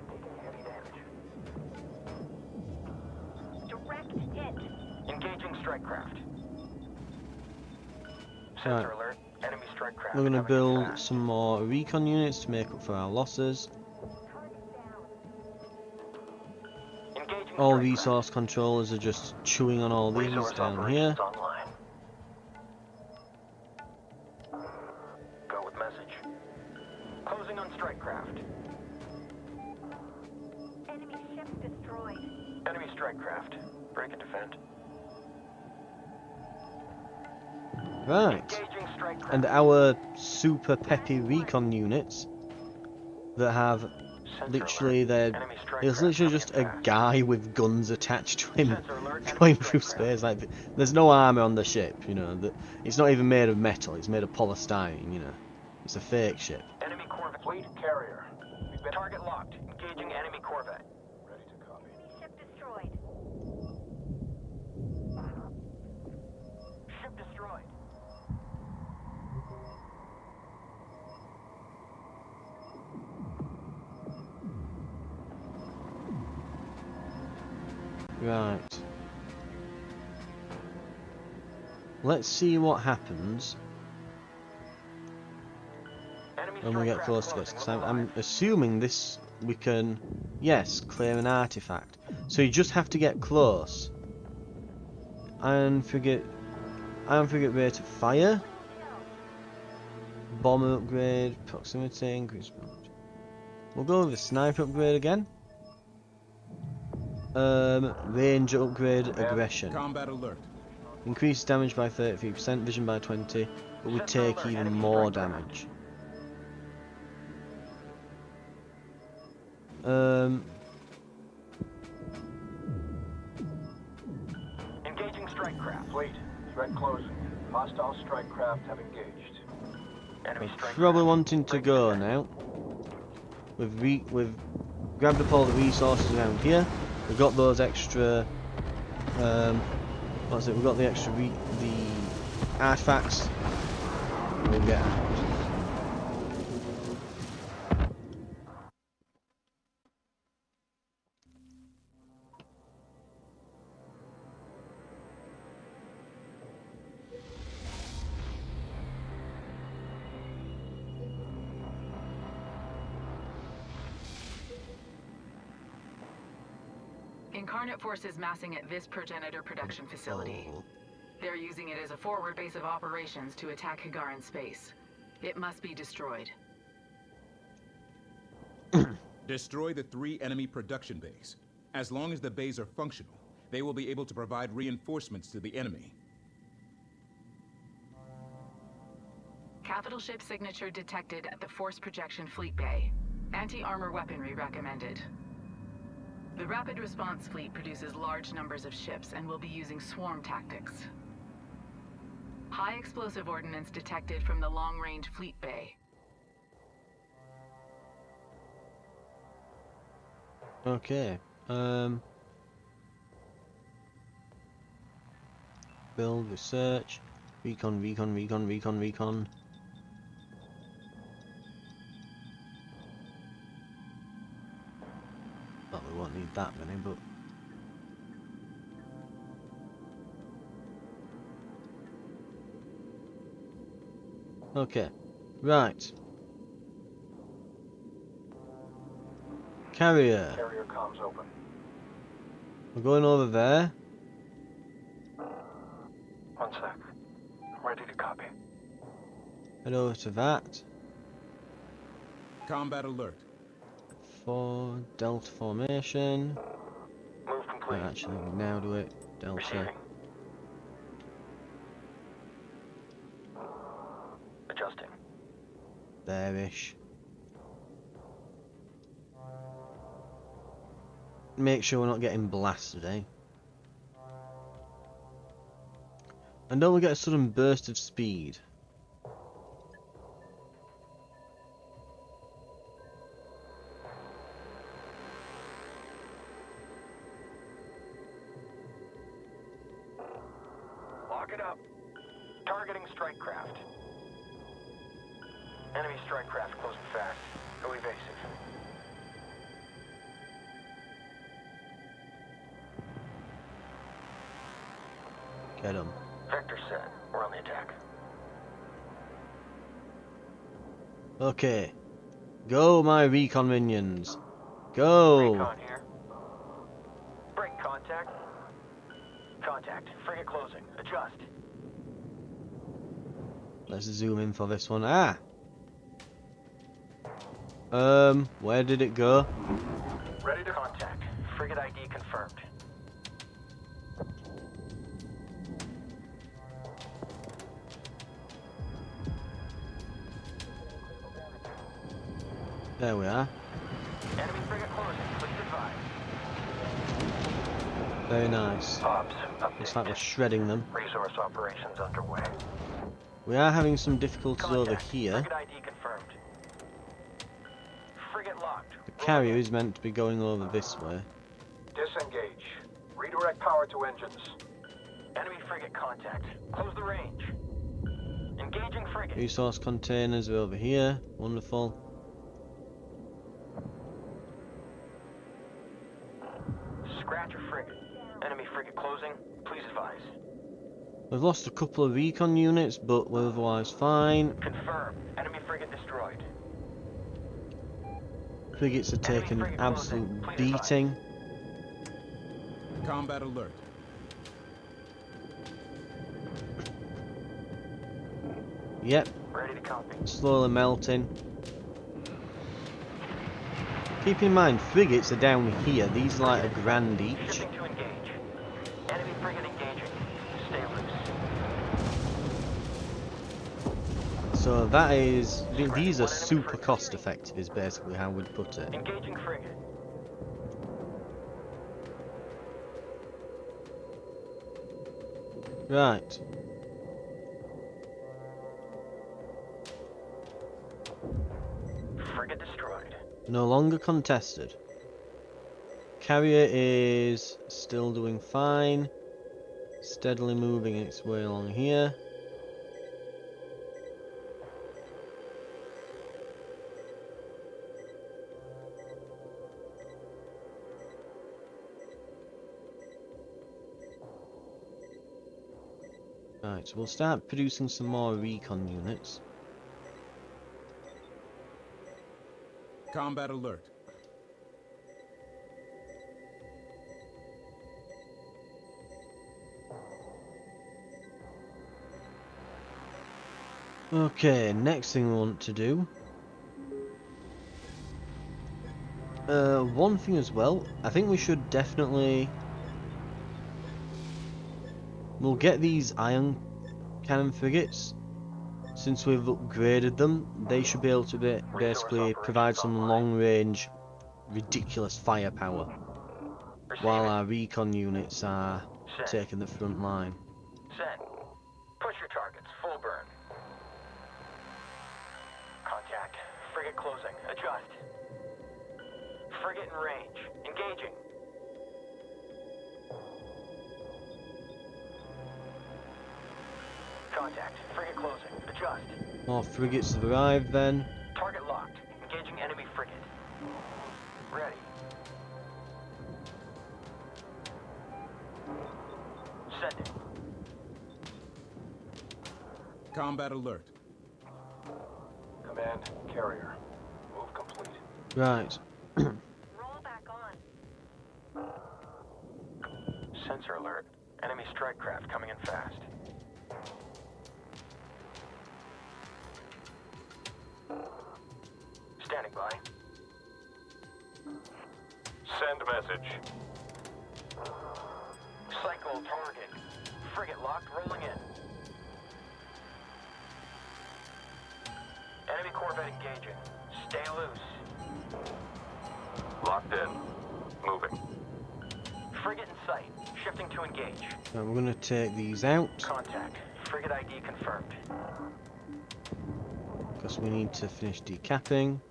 Taking heavy damage. Direct hit. Engaging strike craft. Right. Sensor alert. Enemy strike craft. We're going to coming in build fast. some more recon units to make up for our losses. Engaging All strike resource controllers are just chewing on all craft. these Resource down operations here. online. Go with message. Closing on strike craft. Enemy ship destroyed. Enemy strike craft. Break and defend. Right. Engaging strike craft. And our super peppy recon units that have Sensor literally alert. they're Enemy strike it's craft literally coming just in a fast. guy with guns attached to him Sensor alert. Enemy going strike through craft. space. Like there's no armor on the ship, you know. It's not even made of metal. It's made of polystyrene, you know. It's a fake ship. Enemy Corvette. Fleet carrier. We've been Target locked. Engaging enemy Corvette. ready to copy. Enemy ship destroyed. Ship destroyed. Right. Let's see what happens Enemy when we strike get craft close to this. closing. Because Look I'm alive. assuming this we can, yes, clear an artifact. So you just have to get close. Iron frigate rate of fire. Bomber upgrade, proximity, increase. We'll go with the sniper upgrade again. Range upgrade, aggression. Combat alert. Increase damage by 33%, vision by 20, but we Sensor take alert, even enemy more strike craft. damage. Engaging strike craft. Fleet, threat closing. Hostile strike craft have engaged. Enemy We're strike probably craft. wanting to Break go and defend. now. We've grabbed up all the resources around here. We've got those extra. What's it? We've got the extra the artifacts. We'll get out. Incarnate forces massing at this progenitor production facility. Oh. They're using it as a forward base of operations to attack Hagar in space. It must be destroyed. Destroy the 3 enemy production bays. As long as the bays are functional, they will be able to provide reinforcements to the enemy. Capital ship signature detected at the force projection fleet bay. Anti-armor weaponry recommended. The rapid response fleet produces large numbers of ships and will be using swarm tactics. High explosive ordnance detected from the long-range fleet bay. Okay. Build, research, recon. Well, we won't need that many, but... Okay, right. Carrier. Carrier comms open. We're going over there. 1 sec. I'm ready to copy. Head over to that. Combat alert. For Delta formation. Move complete. Actually, we now do it. Delta. Receiving. Adjusting. Bearish. Make sure we're not getting blasted, eh? And don't we get a sudden burst of speed? Lock it up. Targeting strike craft. Enemy strike craft closing fast. Go evasive. Get 'em. Vector set. We're on the attack. Okay. Go, my recon minions. Go! Recon here. Break contact. Contact. Frigate closing. Adjust. Let's zoom in for this one. Ah! Where did it go? Ready to contact. Frigate ID confirmed. There we are. Enemy frigate closing. Please advise. Very nice. Ops. Looks like we're shredding them. Resource operations underway. We are having some difficulties over here. Frigate ID confirmed. Frigate locked. The carrier is meant to be going over this way. Disengage. Redirect power to engines. Enemy frigate contact. Close the range. Engaging frigate. Resource containers are over here. Wonderful. Scratcher frigate. Enemy frigate closing. Please advise. We've lost a couple of recon units, but we're otherwise fine. Confirm. Enemy frigate destroyed. Frigates are taking an absolute beating. Combat alert. Yep, Ready to copy. slowly melting. Keep in mind, frigates are down here. These are like a grand each. Shipping to engage. Enemy frigate engaging. Stay loose. So that is... These are super cost effective is basically how we'd put it. Engaging frigate. Right. Frigate destroyed. No longer contested. Carrier is still doing fine. Steadily moving its way along here. Right, so we'll start producing some more recon units. Combat alert. Okay, next thing we want to do. One thing as well, I think we should definitely... We'll get these ion cannon frigates. Since we've upgraded them, they should be able to basically provide some long-range, ridiculous firepower. While our recon units are taking the front line. Send. Push your targets. Full burn. Contact. Frigate closing. Adjust. Frigate in range. Engaging. Contact. Frigate closing. Adjust. More frigates have arrived then. Target locked. Engaging enemy frigate. Ready. Combat alert. Command, carrier. Move complete. Right. Roll back on. Sensor alert. Enemy strike craft coming in fast. Standing by. Send message. Cycle target. Frigate locked, rolling in. Enemy corvette engaging. Stay loose. Locked in. Moving. Frigate in sight. Shifting to engage. Right, we're gonna take these out Contact. Frigate ID confirmed. because we need to finish decapping.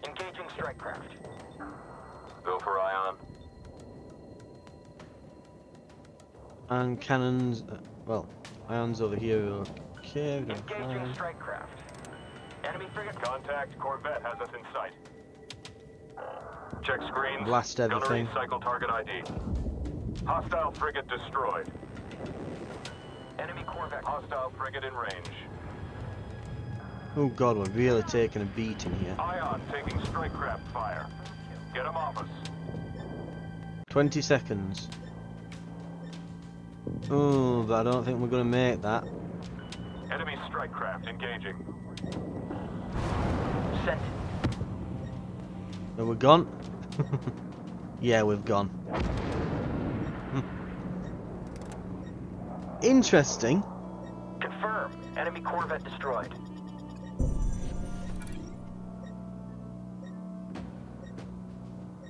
Engaging strike craft. Go for ion. And cannons, well, ions over here are okay, we don't Engaging fire. strike craft. Enemy frigate. Contact. Corvette has us in sight. Check screens. Blast everything. Gunnery cycle target ID. Hostile frigate destroyed. Enemy corvette. Hostile frigate in range. Oh god, we're really taking a beating here. Ion taking strike craft fire. Get him off us. 20 seconds. Oh, but I don't think we're gonna make that. Enemy strike craft engaging. Sent. Are we gone? Yeah, we've gone. Interesting. Confirm. Enemy corvette destroyed.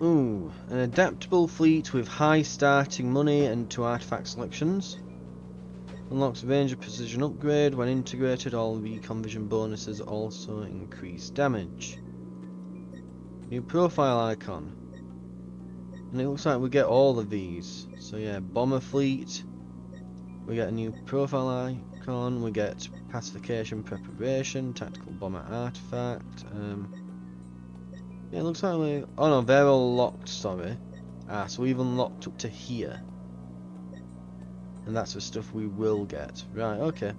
Ooh, an adaptable fleet with high starting money and 2 artifact selections. Unlocks range of precision upgrade. When integrated, all recon vision bonuses also increase damage. New profile icon. And it looks like we get all of these. So yeah, bomber fleet. We get a new profile icon. We get pacification preparation, tactical bomber artifact. Yeah, it looks like we... Oh no, they're all locked, sorry. Ah, so we've unlocked up to here. And that's the stuff we will get. Right, okay.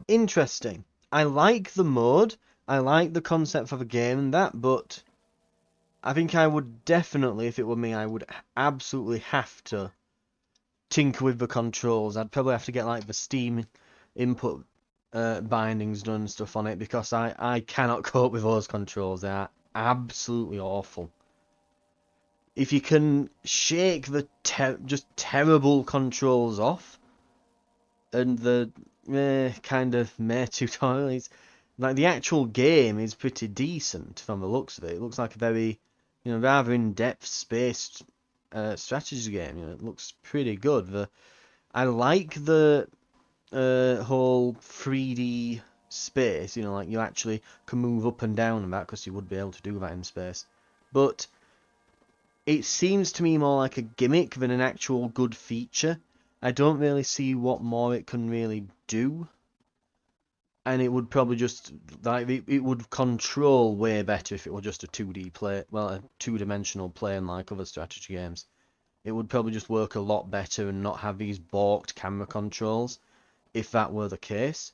Interesting. I like the mode. I like the concept of a game and that, but... I think I would definitely, if it were me, I would absolutely have to tinker with the controls. I'd probably have to get like the Steam input bindings done and stuff on it, because I cannot cope with those controls. They are absolutely awful. If you can shake the just terrible controls off, and the kind of meh tutorials, like the actual game is pretty decent from the looks of it. It looks like a very, rather in-depth space strategy game. It looks pretty good. I like the whole 3D space, like you actually can move up and down and that, because you would be able to do that in space. But it seems to me more like a gimmick than an actual good feature. I don't really see what more it can really do. And it would probably just, like, it would control way better if it were just a 2D play, well, a two-dimensional plane like other strategy games. It would probably just work a lot better and not have these balked camera controls, if that were the case.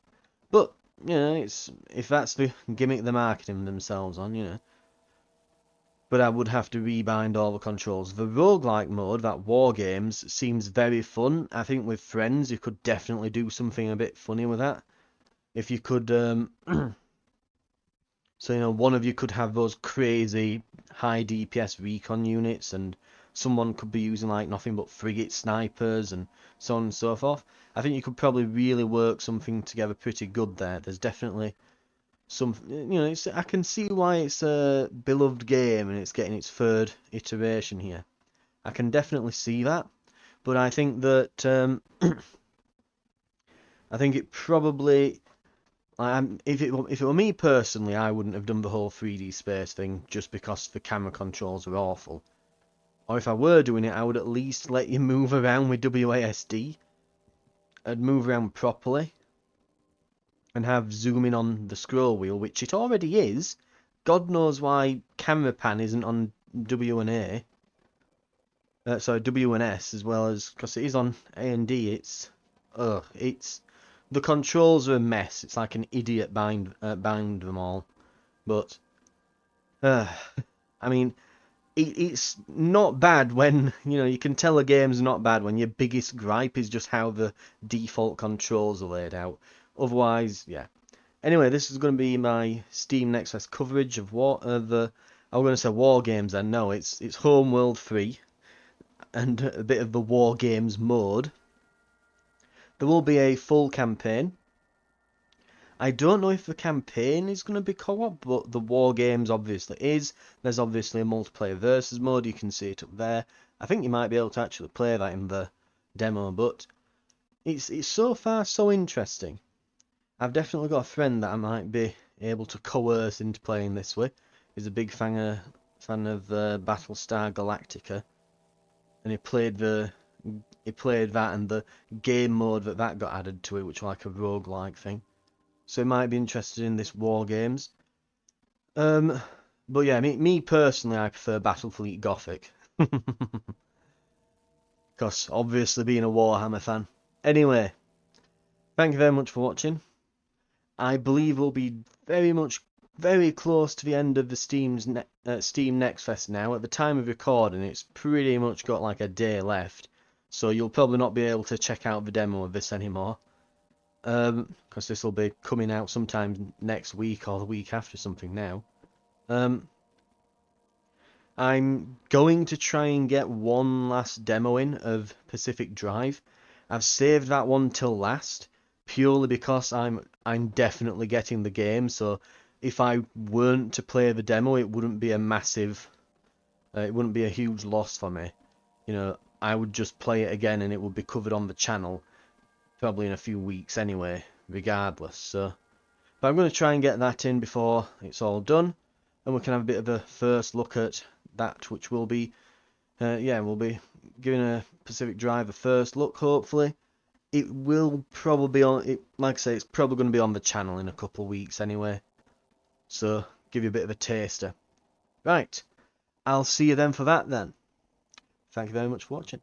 But, if that's the gimmick they're marketing themselves on, But I would have to rebind all the controls. The roguelike mode, that War Games, seems very fun. I think with friends you could definitely do something a bit funny with that. If you could, so, one of you could have those crazy high DPS recon units, and someone could be using like nothing but frigate snipers and so on and so forth. I think you could probably really work something together pretty good there. There's definitely some, I can see why it's a beloved game and it's getting its 3rd iteration here. I can definitely see that, but I think that I think it probably, if it were me personally, I wouldn't have done the whole 3D space thing just because the camera controls are awful. Or if I were doing it, I would at least let you move around with WASD. I'd move around properly. And have zoom in on the scroll wheel, which it already is. God knows why camera pan isn't on W and A. sorry, W and S, as well as, because it is on A and D. It's the controls are a mess. It's like an idiot bind them all. But I mean, it's not bad when, you know, you can tell a game's not bad when your biggest gripe is just how the default controls are laid out. Otherwise, yeah. Anyway, this is going to be my Steam Next Fest coverage of I'm going to say War Games then. No, it's Homeworld 3 and a bit of the War Games mode. There will be a full campaign. I don't know if the campaign is going to be co-op, but the War Games obviously is. There's obviously a multiplayer versus mode, you can see it up there. I think you might be able to actually play that in the demo, but it's so far so interesting. I've definitely got a friend that I might be able to coerce into playing this with. He's a big fan of Battlestar Galactica, and he played that and the game mode that got added to it, which was like a roguelike thing. So he might be interested in this War Games. But yeah, me personally, I prefer Battlefleet Gothic. Because obviously being a Warhammer fan. Anyway, thank you very much for watching. I believe we'll be very close to the end of the Steam Next Fest now. At the time of recording, it's pretty much got like a day left. So you'll probably not be able to check out the demo of this anymore. Because this will be coming out sometime next week or the week after something now. I'm going to try and get one last demo in of Pacific Drive. I've saved that one till last, purely because I'm definitely getting the game, so if I weren't to play the demo, it wouldn't be a massive, it wouldn't be a huge loss for me. You know, I would just play it again and it would be covered on the channel, probably in a few weeks anyway, regardless. So, but I'm going to try and get that in before it's all done, and we can have a bit of a first look at that, which will be, we'll be giving a Pacific Drive a first look, hopefully. It will probably be on, like I say, it's probably going to be on the channel in a couple of weeks anyway. So, give you a bit of a taster. Right, I'll see you then for that then. Thank you very much for watching.